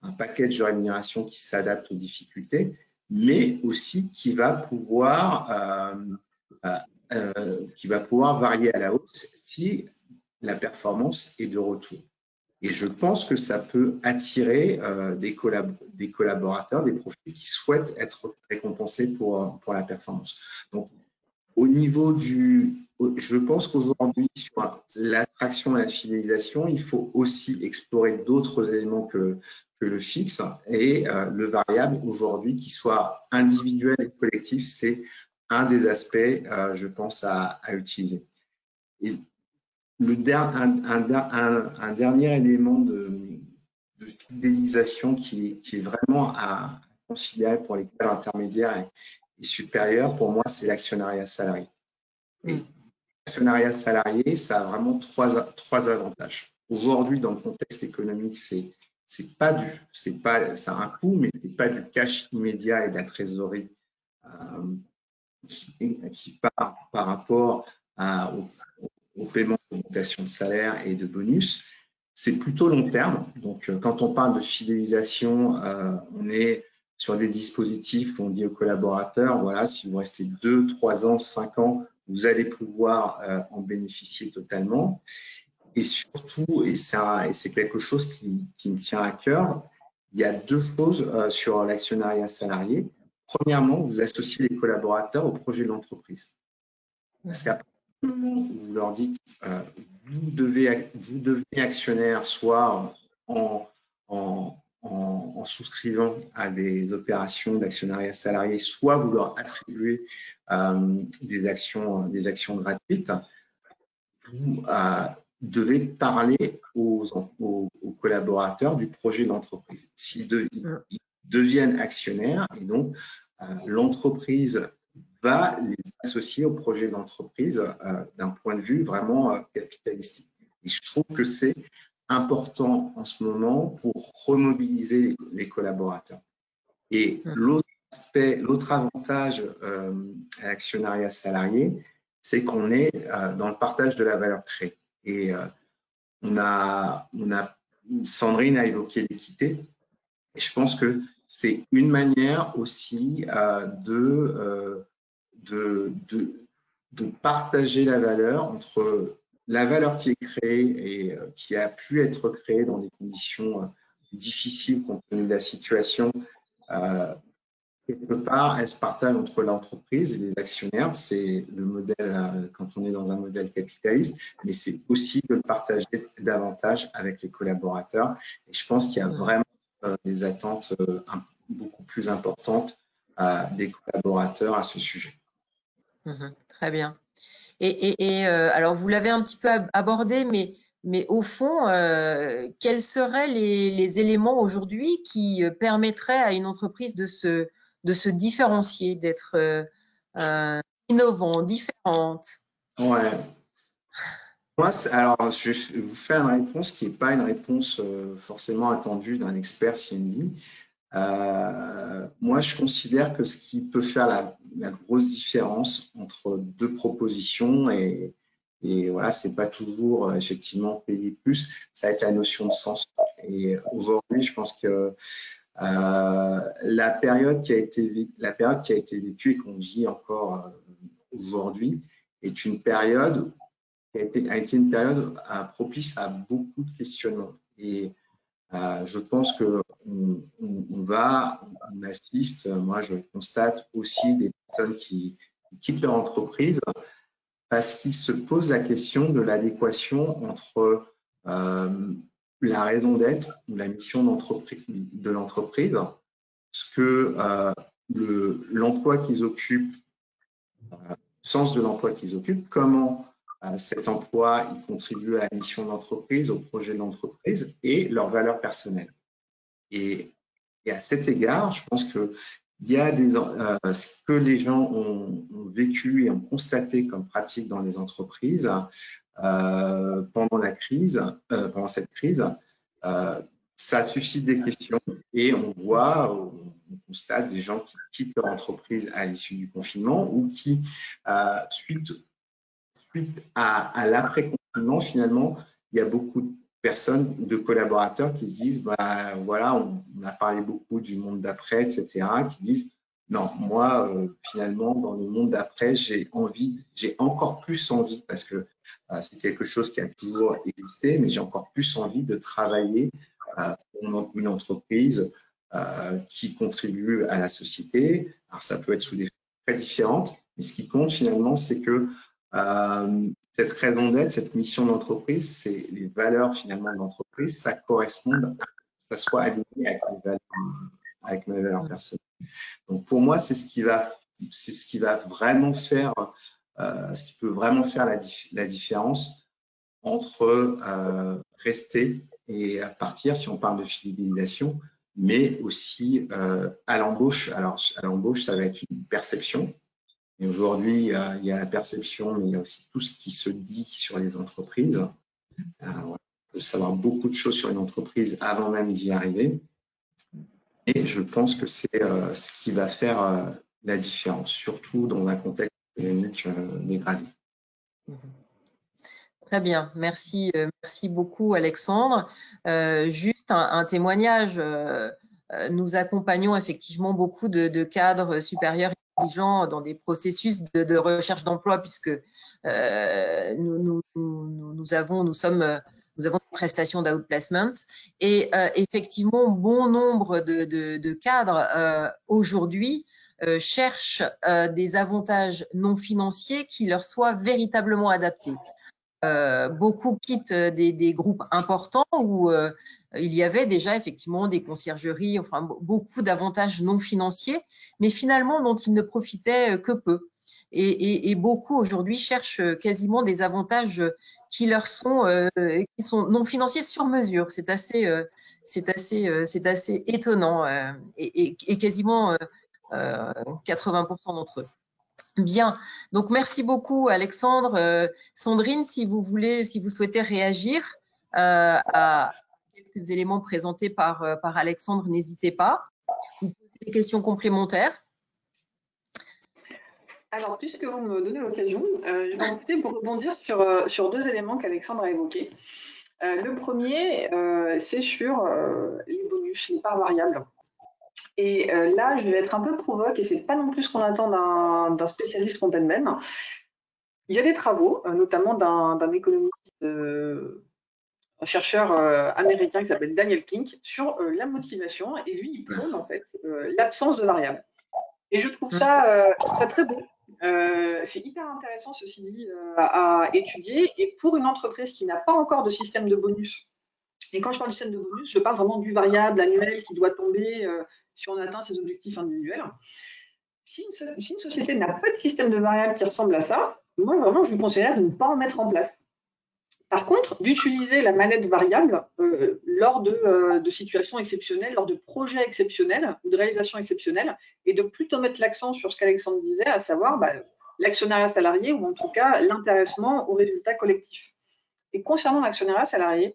un package de rémunération qui s'adapte aux difficultés, mais aussi qui va pouvoir varier à la hausse si la performance est de retour. Et je pense que ça peut attirer des collaborateurs, des profils qui souhaitent être récompensés pour la performance. Donc, au niveau je pense qu'aujourd'hui, sur l'attraction et la fidélisation, il faut aussi explorer d'autres éléments que le fixe et le variable aujourd'hui, qu'il soit individuel et collectif, c'est un des aspects, je pense, à utiliser. Et un dernier élément de fidélisation qui est vraiment à considéré pour les cadres intermédiaires et supérieurs, pour moi, c'est l'actionnariat salarié. Et l'actionnariat salarié, ça a vraiment trois avantages. Aujourd'hui, dans le contexte économique, ça a un coût, mais c'est pas du cash immédiat et de la trésorerie qui part par rapport au paiement d'augmentation de salaire et de bonus. C'est plutôt long terme. Donc, quand on parle de fidélisation, on est sur des dispositifs où on dit aux collaborateurs, voilà, si vous restez 2, 3 ans, 5 ans, vous allez pouvoir en bénéficier totalement. Et surtout, et c'est quelque chose qui me tient à cœur, il y a deux choses sur l'actionnariat salarié. Premièrement, vous associez les collaborateurs au projet de l'entreprise. Parce qu'à partir du moment où vous leur dites, vous devenez actionnaire, soit en souscrivant à des opérations d'actionnariat salarié, soit vous leur attribuez des actions gratuites, vous devez parler aux collaborateurs du projet de l'entreprise. S'ils deviennent actionnaires, et donc l'entreprise va les associer au projet de l'entreprise d'un point de vue vraiment capitalistique. Et je trouve que c'est important en ce moment pour remobiliser les collaborateurs. Et l'autre avantage à l'actionnariat salarié, c'est qu'on est dans le partage de la valeur créée. Et Sandrine a évoqué l'équité. Et je pense que c'est une manière aussi de partager la valeur entre la valeur qui est créée et qui a pu être créée dans des conditions difficiles compte tenu de la situation. Quelque part, elle se partage entre l'entreprise et les actionnaires. C'est le modèle quand on est dans un modèle capitaliste, mais c'est aussi de le partager davantage avec les collaborateurs. Et je pense qu'il y a vraiment des attentes beaucoup plus importantes des collaborateurs à ce sujet. Très bien. Et alors, vous l'avez un petit peu abordé, mais au fond, quels seraient les éléments aujourd'hui qui permettraient à une entreprise de se différencier, d'être innovant, différente? Ouais. Moi, alors, je vais vous faire une réponse qui n'est pas une réponse forcément attendue d'un expert CNV. Moi, je considère que ce qui peut faire la grosse différence entre deux propositions et voilà, c'est pas toujours effectivement payer plus, ça va être la notion de sens. Et aujourd'hui, je pense que la période qui a été vécue et qu'on vit encore aujourd'hui est une période qui a été une période propice à beaucoup de questionnements. Et je pense qu'on assiste, moi je constate aussi des personnes qui quittent leur entreprise parce qu'ils se posent la question de l'adéquation entre la raison d'être ou la mission de l'entreprise, ce que l'emploi qu'ils occupent, le sens de l'emploi qu'ils occupent, comment cet emploi il contribue à la mission de l'entreprise, au projet de l'entreprise et leurs valeurs personnelles. Et à cet égard, je pense qu'il y a ce que les gens ont vécu et ont constaté comme pratique dans les entreprises pendant cette crise, ça suscite des questions et on constate des gens qui quittent leur entreprise à l'issue du confinement ou qui, suite à l'après-confinement, finalement, il y a beaucoup de personnes, de collaborateurs qui se disent, voilà, on a parlé beaucoup du monde d'après, etc., qui disent, non, moi, finalement, dans le monde d'après, j'ai encore plus envie, parce que c'est quelque chose qui a toujours existé, mais j'ai encore plus envie de travailler pour une entreprise qui contribue à la société. Alors, ça peut être sous des formes très différentes, mais ce qui compte finalement, c'est que cette raison d'être, cette mission d'entreprise, c'est les valeurs finalement de l'entreprise, ça corresponde, ça soit aligné avec mes valeurs personnelles. Donc pour moi, c'est ce qui va vraiment faire, ce qui peut vraiment faire la différence entre rester et partir, si on parle de fidélisation, mais aussi à l'embauche. Alors, à l'embauche, ça va être une perception. Et aujourd'hui, il y a la perception, mais il y a aussi tout ce qui se dit sur les entreprises. On peut savoir beaucoup de choses sur une entreprise avant même d'y arriver. Et je pense que c'est ce qui va faire la différence, surtout dans un contexte économique dégradé. Très bien, merci beaucoup Alexandre. Juste un témoignage, nous accompagnons effectivement beaucoup de cadres supérieurs intelligents dans des processus de recherche d'emploi puisque nous avons des prestations d'outplacement et effectivement bon nombre de cadres aujourd'hui cherchent des avantages non financiers qui leur soient véritablement adaptés. Beaucoup quittent des groupes importants où il y avait déjà effectivement des conciergeries, enfin beaucoup d'avantages non financiers, mais finalement dont ils ne profitaient que peu. Et beaucoup aujourd'hui cherchent quasiment des avantages qui leur sont non financiers sur mesure. C'est assez étonnant et quasiment 80% d'entre eux. Bien, donc merci beaucoup Alexandre. Sandrine, si vous souhaitez réagir à quelques éléments présentés par Alexandre, n'hésitez pas. Vous posez des questions complémentaires. Alors, puisque vous me donnez l'occasion, je vais en profiter pour rebondir sur deux éléments qu'Alexandre a évoqués. Le premier, c'est sur les bonus, les parts variables. Et là, je vais être un peu provoque, et ce n'est pas non plus ce qu'on attend d'un spécialiste fontaine-même. Il y a des travaux, notamment d'un économiste, un chercheur américain qui s'appelle Daniel Pink, sur la motivation, et lui, il prône en fait l'absence de variables. Et je trouve ça très beau. C'est hyper intéressant, ceci dit, à étudier. Et pour une entreprise qui n'a pas encore de système de bonus, et quand je parle du système de bonus, je parle vraiment du variable annuel qui doit tomber si on atteint ses objectifs individuels. Si une société n'a pas de système de variable qui ressemble à ça, moi, vraiment, je lui conseillerais de ne pas en mettre en place. Par contre, d'utiliser la manette variable lors de situations exceptionnelles, lors de projets exceptionnels ou de réalisations exceptionnelles, et de plutôt mettre l'accent sur ce qu'Alexandre disait, à savoir l'actionnariat salarié ou en tout cas l'intéressement au résultat collectif. Et concernant l'actionnariat salarié,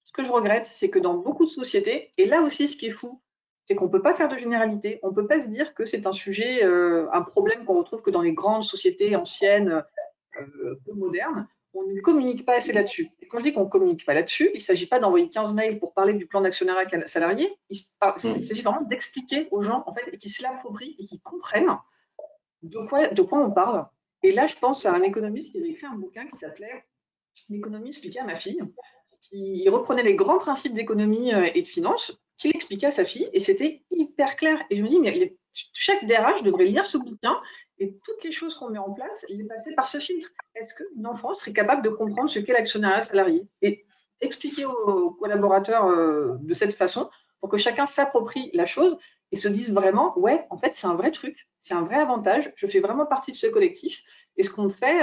ce que je regrette, c'est que dans beaucoup de sociétés, et là aussi ce qui est fou, c'est qu'on ne peut pas faire de généralité, on ne peut pas se dire que c'est un sujet, un problème qu'on retrouve que dans les grandes sociétés anciennes, peu modernes, on ne communique pas assez là-dessus. Et quand je dis qu'on ne communique pas là-dessus, il ne s'agit pas d'envoyer 15 mails pour parler du plan d'actionnariat salarié, il s'agit vraiment d'expliquer aux gens en fait, et qu'ils se l'approprient et qu'ils comprennent de quoi on parle. Et là, je pense à un économiste qui avait écrit un bouquin qui s'appelait « L'économie expliquée à ma fille », qui reprenait les grands principes d'économie et de finance, qu'il expliquait à sa fille, et c'était hyper clair. Et je me dis, mais chaque DRH devrait lire ce bouquin, et toutes les choses qu'on met en place, les passer par ce filtre. Est-ce qu'une enfant serait capable de comprendre ce qu'est l'actionnariat salarié et expliquer aux collaborateurs de cette façon pour que chacun s'approprie la chose et se dise vraiment, ouais, en fait, c'est un vrai truc, c'est un vrai avantage, je fais vraiment partie de ce collectif. Et ce qu'on fait,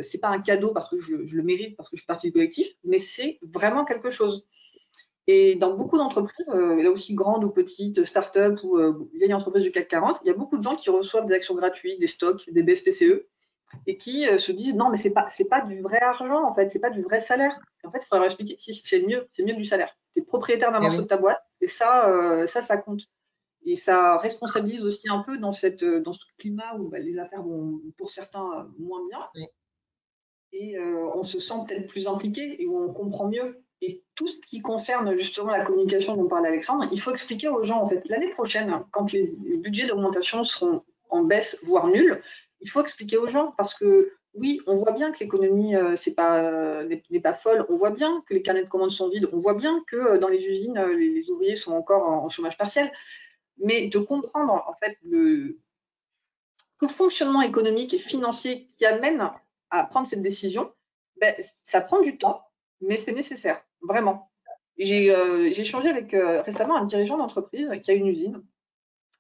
ce n'est pas un cadeau parce que je le mérite, parce que je suis partie du collectif, mais c'est vraiment quelque chose. Et dans beaucoup d'entreprises, là aussi grandes ou petites, start-up ou vieilles entreprises du CAC 40, il y a beaucoup de gens qui reçoivent des actions gratuites, des stocks, des BSPCE, et qui se disent non, mais c'est pas du vrai argent, en fait, c'est pas du vrai salaire. Et en fait, il faudrait leur expliquer si c'est mieux que du salaire. Tu es propriétaire d'un morceau de ta boîte, et ça compte. Et ça responsabilise aussi un peu dans ce climat où les affaires vont, pour certains, moins bien. Oui. Et on se sent peut-être plus impliqué et où on comprend mieux. Et tout ce qui concerne justement la communication dont parlait Alexandre, il faut expliquer aux gens, en fait, l'année prochaine, quand les budgets d'augmentation seront en baisse, voire nuls, il faut expliquer aux gens parce que oui, on voit bien que l'économie n'est pas folle, on voit bien que les carnets de commandes sont vides, on voit bien que dans les usines, les ouvriers sont encore en chômage partiel. Mais de comprendre en fait tout le fonctionnement économique et financier qui amène à prendre cette décision, ça prend du temps, mais c'est nécessaire, vraiment. J'ai échangé avec récemment un dirigeant d'entreprise qui a une usine.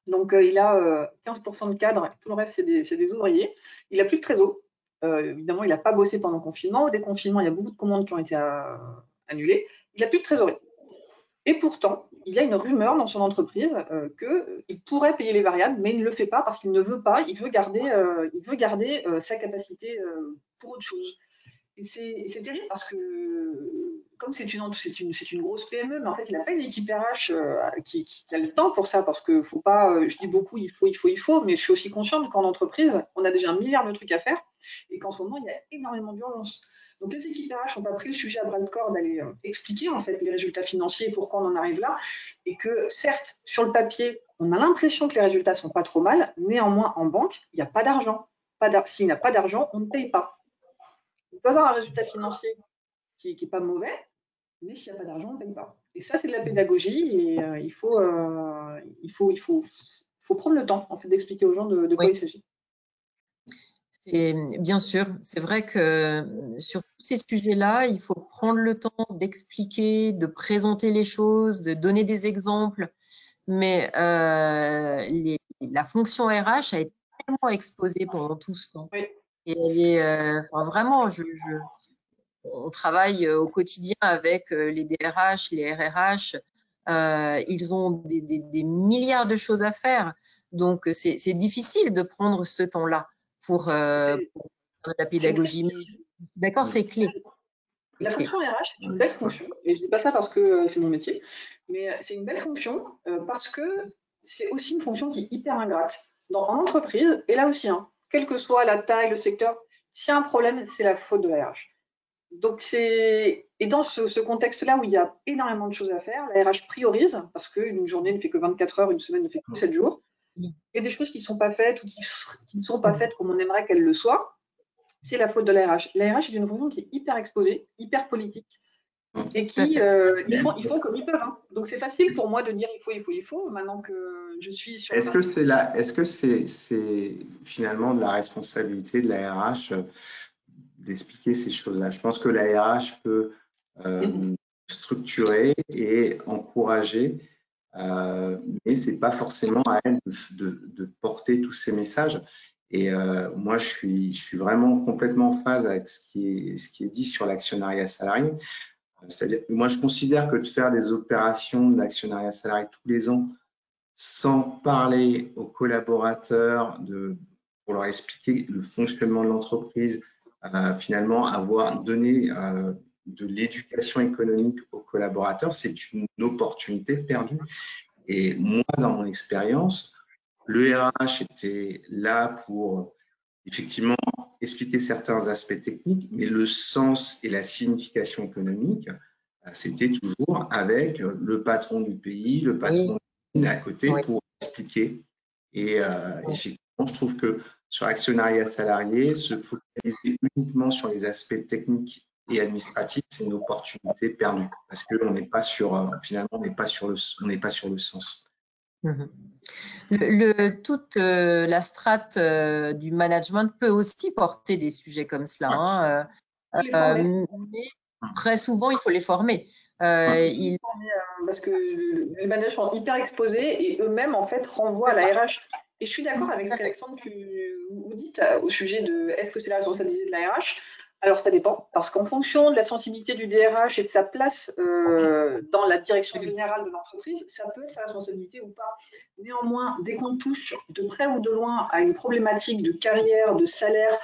Donc, il a 15% de cadres, tout le reste, c'est des ouvriers. Il n'a plus de trésor. Évidemment, il n'a pas bossé pendant le confinement. Au déconfinement, il y a beaucoup de commandes qui ont été annulées. Il n'a plus de trésorerie. Et pourtant, il y a une rumeur dans son entreprise qu'il pourrait payer les variables, mais il ne le fait pas parce qu'il ne veut pas, il veut garder sa capacité pour autre chose. Et c'est terrible parce que, comme c'est une grosse PME, mais en fait, il n'a pas une équipe RH qui a le temps pour ça, parce que faut pas, je dis beaucoup, il faut, mais je suis aussi consciente qu'en entreprise, on a déjà 1 milliard de trucs à faire et qu'en ce moment, il y a énormément d'urgence. Donc, les équipes RH n'ont pas pris le sujet à bras le corps d'aller expliquer en fait les résultats financiers et pourquoi on en arrive là, et que certes, sur le papier, on a l'impression que les résultats sont pas trop mal, néanmoins, en banque, il n'y a pas d'argent. S'il n'y a pas d'argent, on ne paye pas. On peut avoir un résultat financier qui n'est pas mauvais, mais s'il n'y a pas d'argent, on ne paye pas. Et ça, c'est de la pédagogie et il faut prendre le temps en fait, d'expliquer aux gens de quoi il s'agit. Bien sûr, c'est vrai que sur tous ces sujets-là, il faut prendre le temps d'expliquer, de présenter les choses, de donner des exemples. Mais la fonction RH a été tellement exposée pendant tout ce temps. Oui. Et elle est, vraiment, on travaille au quotidien avec les DRH, les RRH. Ils ont des milliards de choses à faire. Donc, c'est difficile de prendre ce temps-là pour faire de la pédagogie. D'accord, c'est clé. La fonction RH, c'est une belle fonction. Et je ne dis pas ça parce que c'est mon métier, mais c'est une belle fonction parce que c'est aussi une fonction qui est hyper ingrate. En entreprise, et là aussi, hein, quelle que soit la taille, le secteur, s'il y a un problème, c'est la faute de la RH. Donc et dans ce contexte-là où il y a énormément de choses à faire, la RH priorise parce qu'une journée ne fait que 24 heures, une semaine ne fait que 7 jours. Il y a des choses qui ne sont pas faites ou qui ne sont pas faites comme on aimerait qu'elles le soient. C'est la faute de la RH. La RH est une fonction qui est hyper exposée, hyper politique et qui ils font comme ils peuvent. Hein. Donc c'est facile pour moi de dire il faut. Maintenant que je suis sur. Est-ce que c'est finalement de la responsabilité de la RH d'expliquer ces choses-là? Je pense que la RH peut structurer et encourager, mais c'est pas forcément à elle de porter tous ces messages. Et moi, je suis vraiment complètement en phase avec ce qui est dit sur l'actionnariat salarié. C'est-à-dire, moi, je considère que de faire des opérations d'actionnariat salarié tous les ans sans parler aux collaborateurs, pour leur expliquer le fonctionnement de l'entreprise, finalement, avoir donné de l'éducation économique aux collaborateurs, c'est une opportunité perdue. Et moi, dans mon expérience, le RH était là pour effectivement expliquer certains aspects techniques, mais le sens et la signification économique, c'était toujours avec le patron du pays, le patron à côté pour expliquer. Et effectivement, je trouve que sur l'actionnariat salarié, se focaliser uniquement sur les aspects techniques et administratifs, c'est une opportunité perdue parce qu'on n'est pas sur, finalement, on n'est pas sur le sens. Toute la strate du management peut aussi porter des sujets comme cela. Mais très souvent, il faut les former. Parce que les managers sont hyper exposés et eux-mêmes, en fait, renvoient à la RH. Et je suis d'accord avec ce qu'Alexandre, vous dites au sujet de est-ce que c'est la responsabilité de la RH? Alors, ça dépend, parce qu'en fonction de la sensibilité du DRH et de sa place dans la direction générale de l'entreprise, ça peut être sa responsabilité ou pas. Néanmoins, dès qu'on touche de près ou de loin à une problématique de carrière, de salaire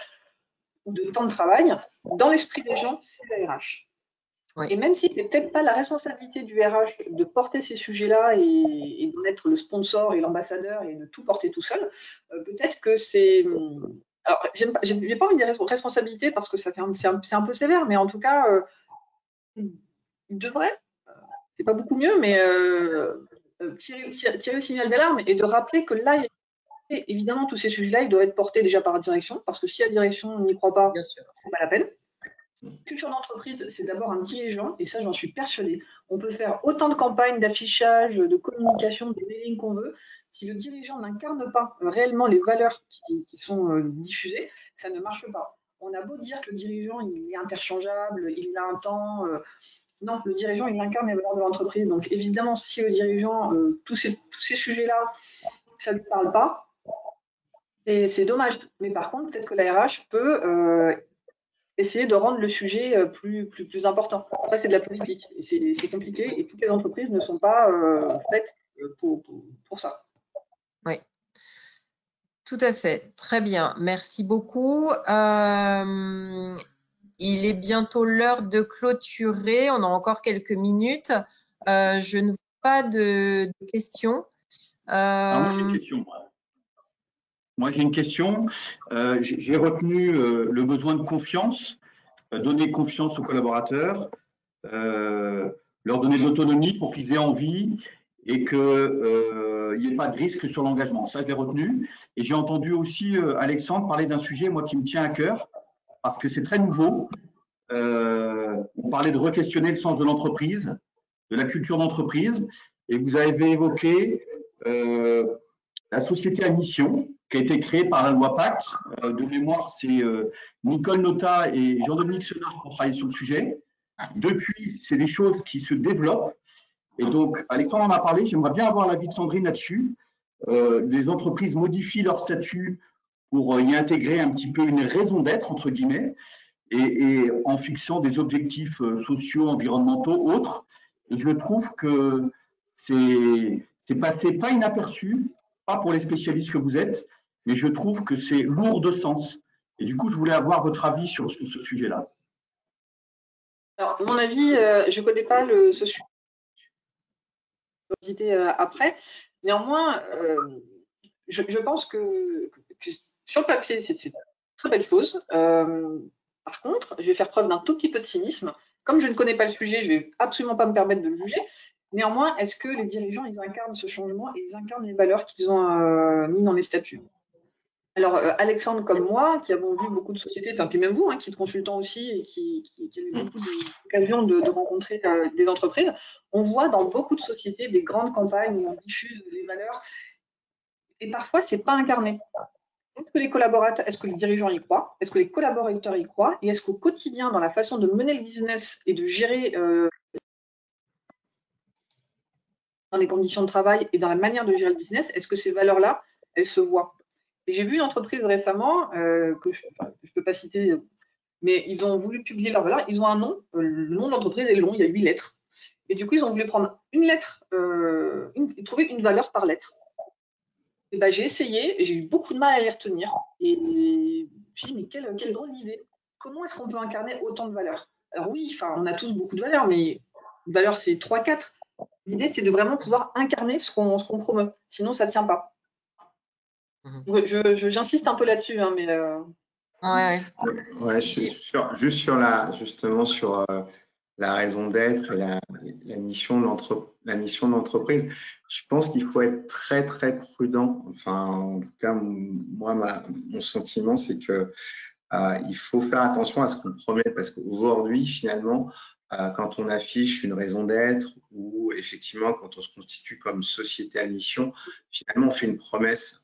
ou de temps de travail, dans l'esprit des gens, c'est la RH. Oui. Et même si ce n'est peut-être pas la responsabilité du RH de porter ces sujets-là et d'en être le sponsor et l'ambassadeur et de tout porter tout seul, peut-être que c'est… Alors, j'ai pas envie de dire responsabilité parce que c'est un peu sévère, mais en tout cas, il devrait, c'est pas beaucoup mieux, mais tirer le signal d'alarme et de rappeler que là, évidemment, tous ces sujets-là, ils doivent être portés déjà par la direction, parce que si la direction n'y croit pas, c'est pas la peine. Culture d'entreprise, c'est d'abord un dirigeant, et ça, j'en suis persuadée. On peut faire autant de campagnes, d'affichage, de communication, de mailing qu'on veut. Si le dirigeant n'incarne pas réellement les valeurs qui sont diffusées, ça ne marche pas. On a beau dire que le dirigeant, il est interchangeable, il a un temps. Non, le dirigeant, il incarne les valeurs de l'entreprise. Donc, évidemment, si le dirigeant, tous ces sujets-là, ça ne lui parle pas, et c'est dommage. Mais par contre, peut-être que la RH peut essayer de rendre le sujet plus important. Après, c'est de la politique, et c'est compliqué, et toutes les entreprises ne sont pas faites pour ça. Oui, tout à fait. Très bien. Merci beaucoup. Il est bientôt l'heure de clôturer. On a encore quelques minutes. Je ne vois pas de questions. Moi, j'ai une question. Moi, j'ai une question. J'ai retenu le besoin de confiance, donner confiance aux collaborateurs, leur donner de l'autonomie pour qu'ils aient envie et qu'il n'y ait pas de risque sur l'engagement. Ça, je l'ai retenu. Et j'ai entendu aussi Alexandre parler d'un sujet, moi, qui me tient à cœur, parce que c'est très nouveau. On parlait de re-questionner le sens de l'entreprise, de la culture d'entreprise, et vous avez évoqué la société à mission qui a été créée par la loi Pacte. De mémoire, c'est Nicole Notat et Jean-Dominique Senard qui ont travaillé sur le sujet. Depuis, c'est des choses qui se développent. Et donc, Alexandre en a parlé, j'aimerais bien avoir l'avis de Sandrine là-dessus. Les entreprises modifient leur statut pour y intégrer un petit peu une raison d'être, entre guillemets, et en fixant des objectifs sociaux, environnementaux, autres. Et je trouve que c'est passé pas inaperçu, pas pour les spécialistes que vous êtes, mais je trouve que c'est lourd de sens. Et du coup, je voulais avoir votre avis sur ce sujet-là. Alors, mon avis, je ne connais pas ce sujet. Je vais visiter après. Néanmoins, je pense que sur le papier, c'est une très belle chose. Par contre, je vais faire preuve d'un tout petit peu de cynisme. Comme je ne connais pas le sujet, je ne vais absolument pas me permettre de le juger. Néanmoins, est-ce que les dirigeants, ils incarnent ce changement et ils incarnent les valeurs qu'ils ont mis dans les statuts? Alors, Alexandre comme moi, qui avons vu beaucoup de sociétés, puis même vous, qui êtes consultant aussi et qui a eu beaucoup d'occasions de rencontrer des entreprises, on voit dans beaucoup de sociétés des grandes campagnes où on diffuse les valeurs et parfois, ce n'est pas incarné. Est-ce que les collaborateurs, est-ce que les dirigeants y croient? Est-ce que les collaborateurs y croient? Et est-ce qu'au quotidien, dans la façon de mener le business et de gérer dans les conditions de travail et dans la manière de gérer le business, est-ce que ces valeurs-là, elles se voient? Et j'ai vu une entreprise récemment, que je ne peux pas citer, mais ils ont voulu publier leurs valeurs. Ils ont un nom, le nom de l'entreprise est long, il y a 8 lettres. Et du coup, ils ont voulu prendre une lettre et trouver une valeur par lettre. Et ben, j'ai essayé et j'ai eu beaucoup de mal à les retenir. Et je me suis dit, mais quelle drôle d'idée. Comment est-ce qu'on peut incarner autant de valeurs? Alors oui, on a tous beaucoup de valeurs, mais une valeur, c'est 3-4. L'idée, c'est de vraiment pouvoir incarner ce qu'on promeut. Sinon, ça ne tient pas. J'insiste un peu là-dessus, mais… Ouais, juste sur la raison d'être et la mission de l'entreprise. Je pense qu'il faut être très, très prudent. Enfin, en tout cas, moi, mon sentiment, c'est que il faut faire attention à ce qu'on promet parce qu'aujourd'hui, finalement, quand on affiche une raison d'être ou effectivement, quand on se constitue comme société à mission, finalement, on fait une promesse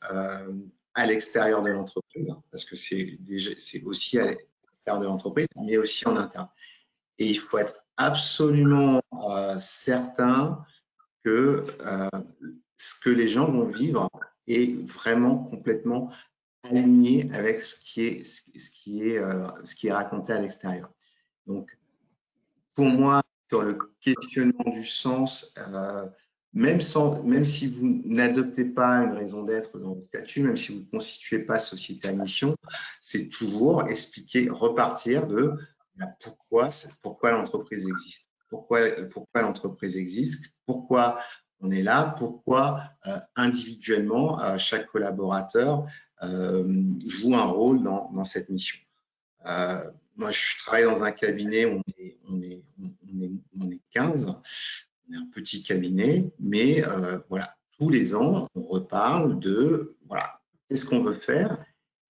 à l'extérieur de l'entreprise parce que c'est aussi à l'extérieur de l'entreprise, mais aussi en interne. Et il faut être absolument certain que ce que les gens vont vivre est vraiment complètement aligné avec ce qui est raconté à l'extérieur. Donc, pour moi, sur le questionnement du sens, même si vous n'adoptez pas une raison d'être dans le statut, même si vous ne constituez pas société à mission, c'est toujours expliquer, repartir de pourquoi l'entreprise existe. Pourquoi l'entreprise existe, pourquoi on est là, pourquoi individuellement chaque collaborateur joue un rôle dans cette mission. Moi, je travaille dans un cabinet où on est 15, on est un petit cabinet, mais voilà, tous les ans, on reparle de voilà, qu'est-ce qu'on veut faire.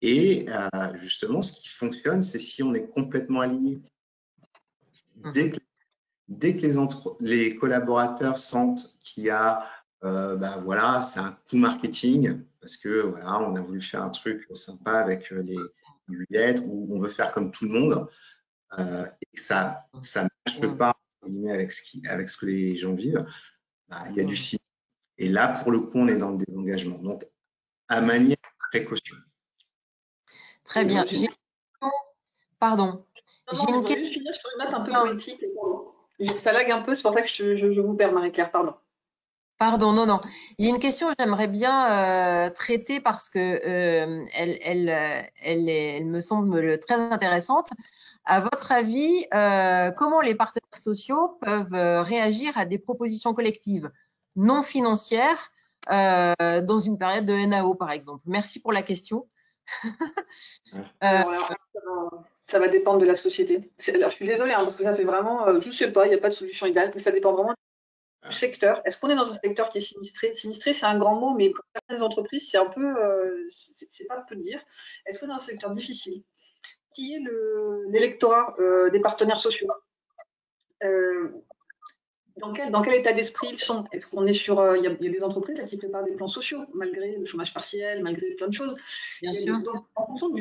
Et justement, ce qui fonctionne, c'est si on est complètement aligné. Dès que les collaborateurs sentent qu'il y a, voilà, c'est un coup marketing parce que voilà, on a voulu faire un truc sympa avec les 8 lettres où on veut faire comme tout le monde et que ça ne marche pas avec ce que les gens vivent, il y a du signe. Et là, pour le coup, on est dans le désengagement. Donc, à manière de précaution. Très bien. Pardon. Non, je voudrais juste finir sur une note un peu poétique. Ça lag un peu, c'est pour ça que je vous perds, Marie-Claire, pardon. Pardon, non. Il y a une question que j'aimerais bien traiter parce que elle me semble très intéressante. À votre avis, comment les partenaires sociaux peuvent réagir à des propositions collectives non financières dans une période de NAO, par exemple? Merci pour la question. Alors, ça va dépendre de la société. Alors, je suis désolée, parce que ça fait vraiment, je ne sais pas, il n'y a pas de solution idéale, mais ça dépend vraiment du secteur. Est-ce qu'on est dans un secteur qui est sinistré? Sinistré, c'est un grand mot, mais pour certaines entreprises, c'est un peu, c'est pas peu dire. Est-ce qu'on est dans un secteur difficile? Qui est l'électorat des partenaires sociaux? Dans quel état d'esprit ils sont? Est-ce qu'on est sur… Il y a des entreprises là, qui préparent des plans sociaux, malgré le chômage partiel, malgré plein de choses. Bien sûr. Donc, en fonction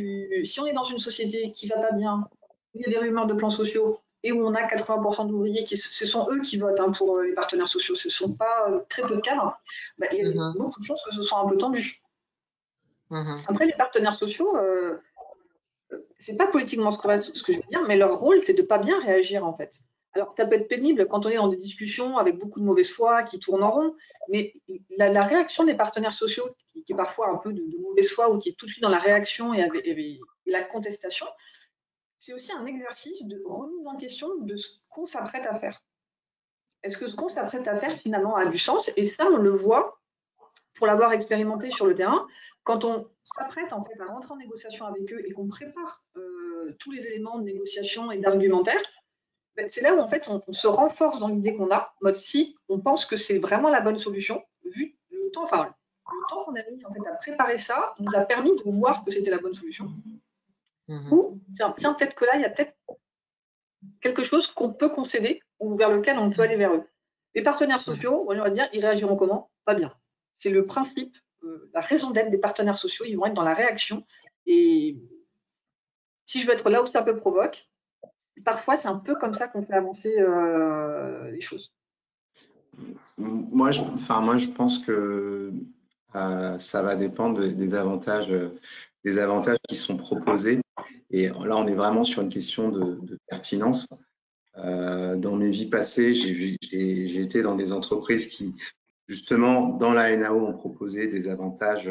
si on est dans une société qui ne va pas bien, où il y a des rumeurs de plans sociaux, et où on a 80% d'ouvriers, ce sont eux qui votent pour les partenaires sociaux, ce ne sont pas très peu de cadres, il y a beaucoup de chances que ce soit un peu tendu. Après, les partenaires sociaux, c'est pas politiquement correct ce que je veux dire, mais leur rôle, c'est de ne pas bien réagir, en fait. Alors, ça peut être pénible quand on est dans des discussions avec beaucoup de mauvaise foi qui tournent en rond, mais la réaction des partenaires sociaux, qui est parfois un peu de mauvaise foi ou qui est tout de suite dans la réaction et la contestation, c'est aussi un exercice de remise en question de ce qu'on s'apprête à faire. Est-ce que ce qu'on s'apprête à faire, finalement, a du sens? Et ça, on le voit, pour l'avoir expérimenté sur le terrain, quand on s'apprête en fait à rentrer en négociation avec eux et qu'on prépare tous les éléments de négociation et d'argumentaire, c'est là où en fait on se renforce dans l'idée qu'on a, mode si on pense que c'est vraiment la bonne solution, vu le temps qu'on a mis en fait à préparer ça, nous a permis de voir que c'était la bonne solution. Ou tiens, peut-être que là il y a peut-être quelque chose qu'on peut concéder ou vers lequel on peut aller vers eux. Les partenaires sociaux, on va dire, ils réagiront comment? Pas bien. C'est le principe, la raison d'être des partenaires sociaux, ils vont être dans la réaction. Et si je veux être là où ça peut provoquer, parfois c'est un peu comme ça qu'on fait avancer les choses. Moi, je pense que ça va dépendre des avantages qui sont proposés. Et là, on est vraiment sur une question de pertinence. Dans mes vies passées, j'ai été dans des entreprises qui, justement, dans la NAO, ont proposé des avantages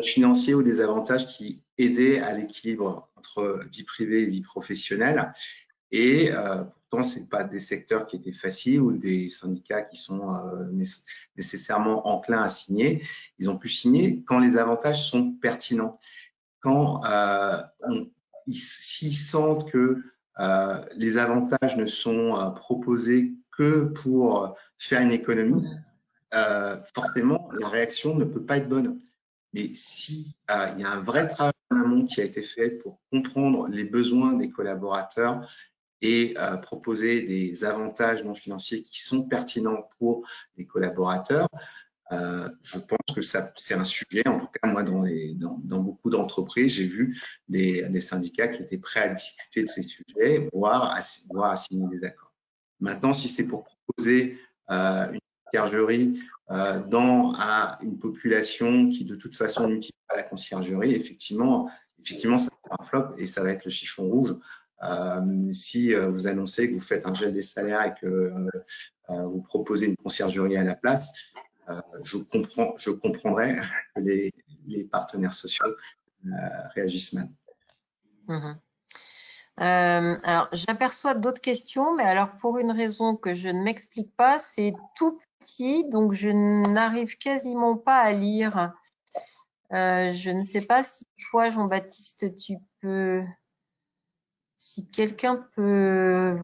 financiers ou des avantages qui aidaient à l'équilibre entre vie privée et vie professionnelle. Et pourtant, ce n'est pas des secteurs qui étaient faciles ou des syndicats qui sont nécessairement enclins à signer. Ils ont pu signer quand les avantages sont pertinents. Quand s'ils sentent que les avantages ne sont proposés que pour faire une économie, forcément, la réaction ne peut pas être bonne. Mais si il y a un vrai travail en amont qui a été fait pour comprendre les besoins des collaborateurs et proposer des avantages non financiers qui sont pertinents pour les collaborateurs, je pense que c'est un sujet. En tout cas, moi, dans beaucoup d'entreprises, j'ai vu des syndicats qui étaient prêts à discuter de ces sujets, voire à signer des accords. Maintenant, si c'est pour proposer une conciergerie dans une population qui, de toute façon, n'utilise pas la conciergerie, effectivement, ça va être un flop et ça va être le chiffon rouge. Si vous annoncez que vous faites un gel des salaires et que vous proposez une conciergerie à la place, je comprendrais que les partenaires sociaux réagissent mal. Alors, j'aperçois d'autres questions, mais alors pour une raison que je ne m'explique pas, c'est tout petit, donc je n'arrive quasiment pas à lire. Je ne sais pas si toi, Jean-Baptiste, tu peux… Si quelqu'un peut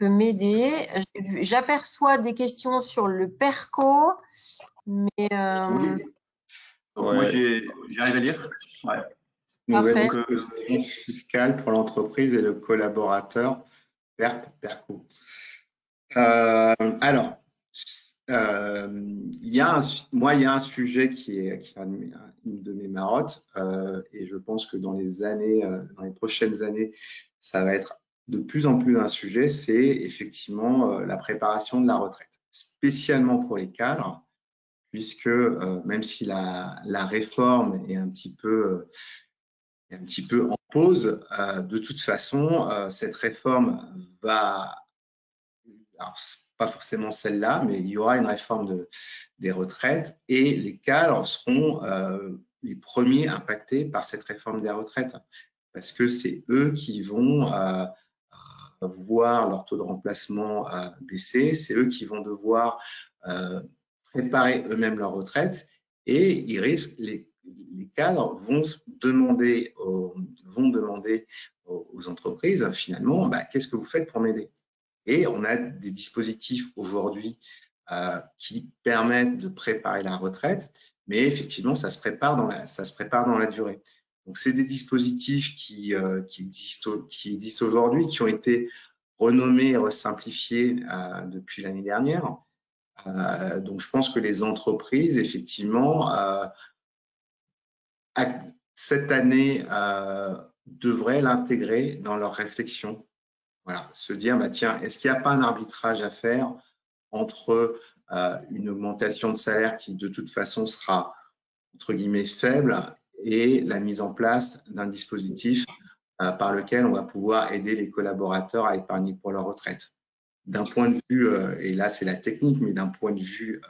m'aider. J'aperçois des questions sur le PERCO, mais… Oui. Donc, moi, j'arrive à lire. Ouais. Nouvelle disposition fiscale pour l'entreprise et le collaborateur, PERCO. Alors, il y a un sujet qui est une de mes marottes, et je pense que dans les prochaines années, ça va être de plus en plus un sujet, c'est effectivement la préparation de la retraite, spécialement pour les cadres, puisque même si la réforme est un petit peu un petit peu en pause. De toute façon, cette réforme va, alors pas forcément celle-là, mais il y aura une réforme des retraites et les cadres seront les premiers impactés par cette réforme des retraites parce que c'est eux qui vont voir leur taux de remplacement baisser, c'est eux qui vont devoir préparer eux-mêmes leur retraite et ils risquent, les cadres vont demander aux entreprises finalement, qu'est-ce que vous faites pour m'aider? Et on a des dispositifs aujourd'hui qui permettent de préparer la retraite, mais effectivement, ça se prépare dans la durée. Donc, c'est des dispositifs qui existent aujourd'hui, qui ont été renommés et resimplifiés depuis l'année dernière. Donc, je pense que les entreprises, effectivement, cette année, devraient l'intégrer dans leur réflexion. Voilà, se dire, tiens, est-ce qu'il n'y a pas un arbitrage à faire entre une augmentation de salaire qui, de toute façon, sera, entre guillemets, faible et la mise en place d'un dispositif par lequel on va pouvoir aider les collaborateurs à épargner pour leur retraite. D'un point de vue, et là, c'est la technique, mais d'un point de vue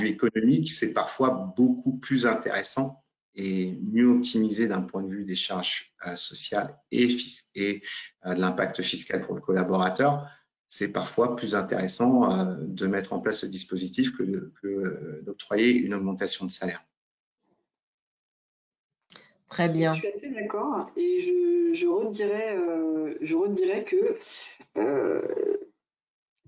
économique, c'est parfois beaucoup plus intéressant et mieux optimisé d'un point de vue des charges sociales et de l'impact fiscal pour le collaborateur. C'est parfois plus intéressant de mettre en place ce dispositif que d'octroyer une augmentation de salaire. Très bien. Je suis assez d'accord et je redirais que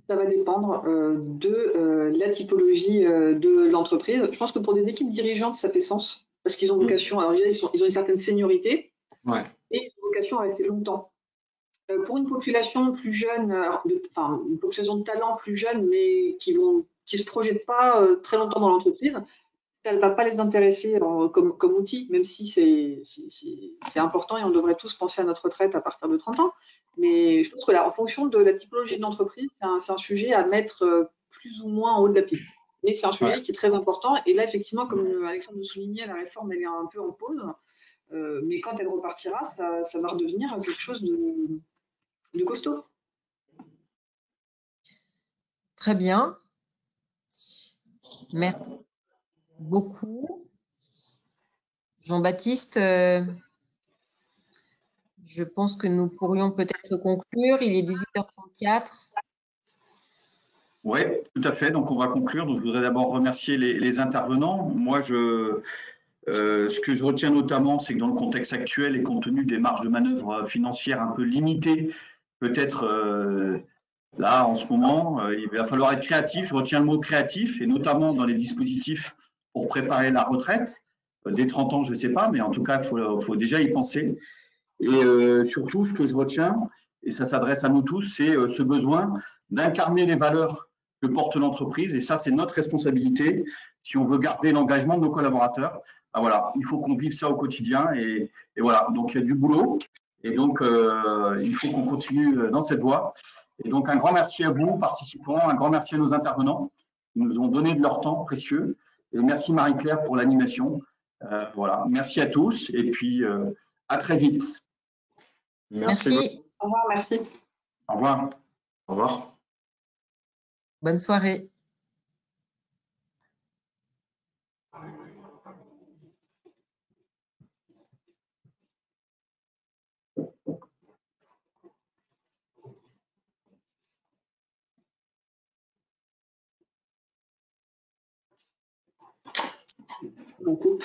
ça va dépendre de la typologie de l'entreprise. Je pense que pour des équipes dirigeantes, ça fait sens parce qu'ils ont vocation, alors déjà, ils ont une certaine seniorité et ils ont vocation à rester longtemps. Pour une population plus jeune, une population de talents plus jeune, mais qui se projettent pas très longtemps dans l'entreprise, ça ne va pas les intéresser comme outil, même si c'est important et on devrait tous penser à notre retraite à partir de 30 ans. Mais je pense que là, en fonction de la typologie de l'entreprise, c'est un sujet à mettre plus ou moins en haut de la pile. Mais c'est un sujet qui est très important. Et là, effectivement, comme Alexandre le soulignait, la réforme, elle est un peu en pause. Mais quand elle repartira, ça va redevenir quelque chose de costaud. Très bien. Merci beaucoup. Jean-Baptiste, je pense que nous pourrions peut-être conclure. Il est 18h34. Oui, tout à fait. Donc, on va conclure. Donc, je voudrais d'abord remercier les intervenants. Moi, ce que je retiens notamment, c'est que dans le contexte actuel et compte tenu des marges de manœuvre financières un peu limitées, peut-être là, en ce moment, il va falloir être créatif. Je retiens le mot créatif, et notamment dans les dispositifs pour préparer la retraite. Dès 30 ans, je ne sais pas, mais en tout cas, il faut déjà y penser. Et surtout, ce que je retiens, et ça s'adresse à nous tous, c'est ce besoin d'incarner les valeurs que porte l'entreprise. Et ça, c'est notre responsabilité si on veut garder l'engagement de nos collaborateurs. Voilà, il faut qu'on vive ça au quotidien. Et voilà, donc il y a du boulot. Et donc, il faut qu'on continue dans cette voie. Et donc, un grand merci à vous, participants, un grand merci à nos intervenants qui nous ont donné de leur temps précieux. Et merci Marie-Claire pour l'animation. Voilà, merci à tous et puis à très vite. Merci. Au revoir, merci. Au revoir. Au revoir. Bonne soirée. On coupe.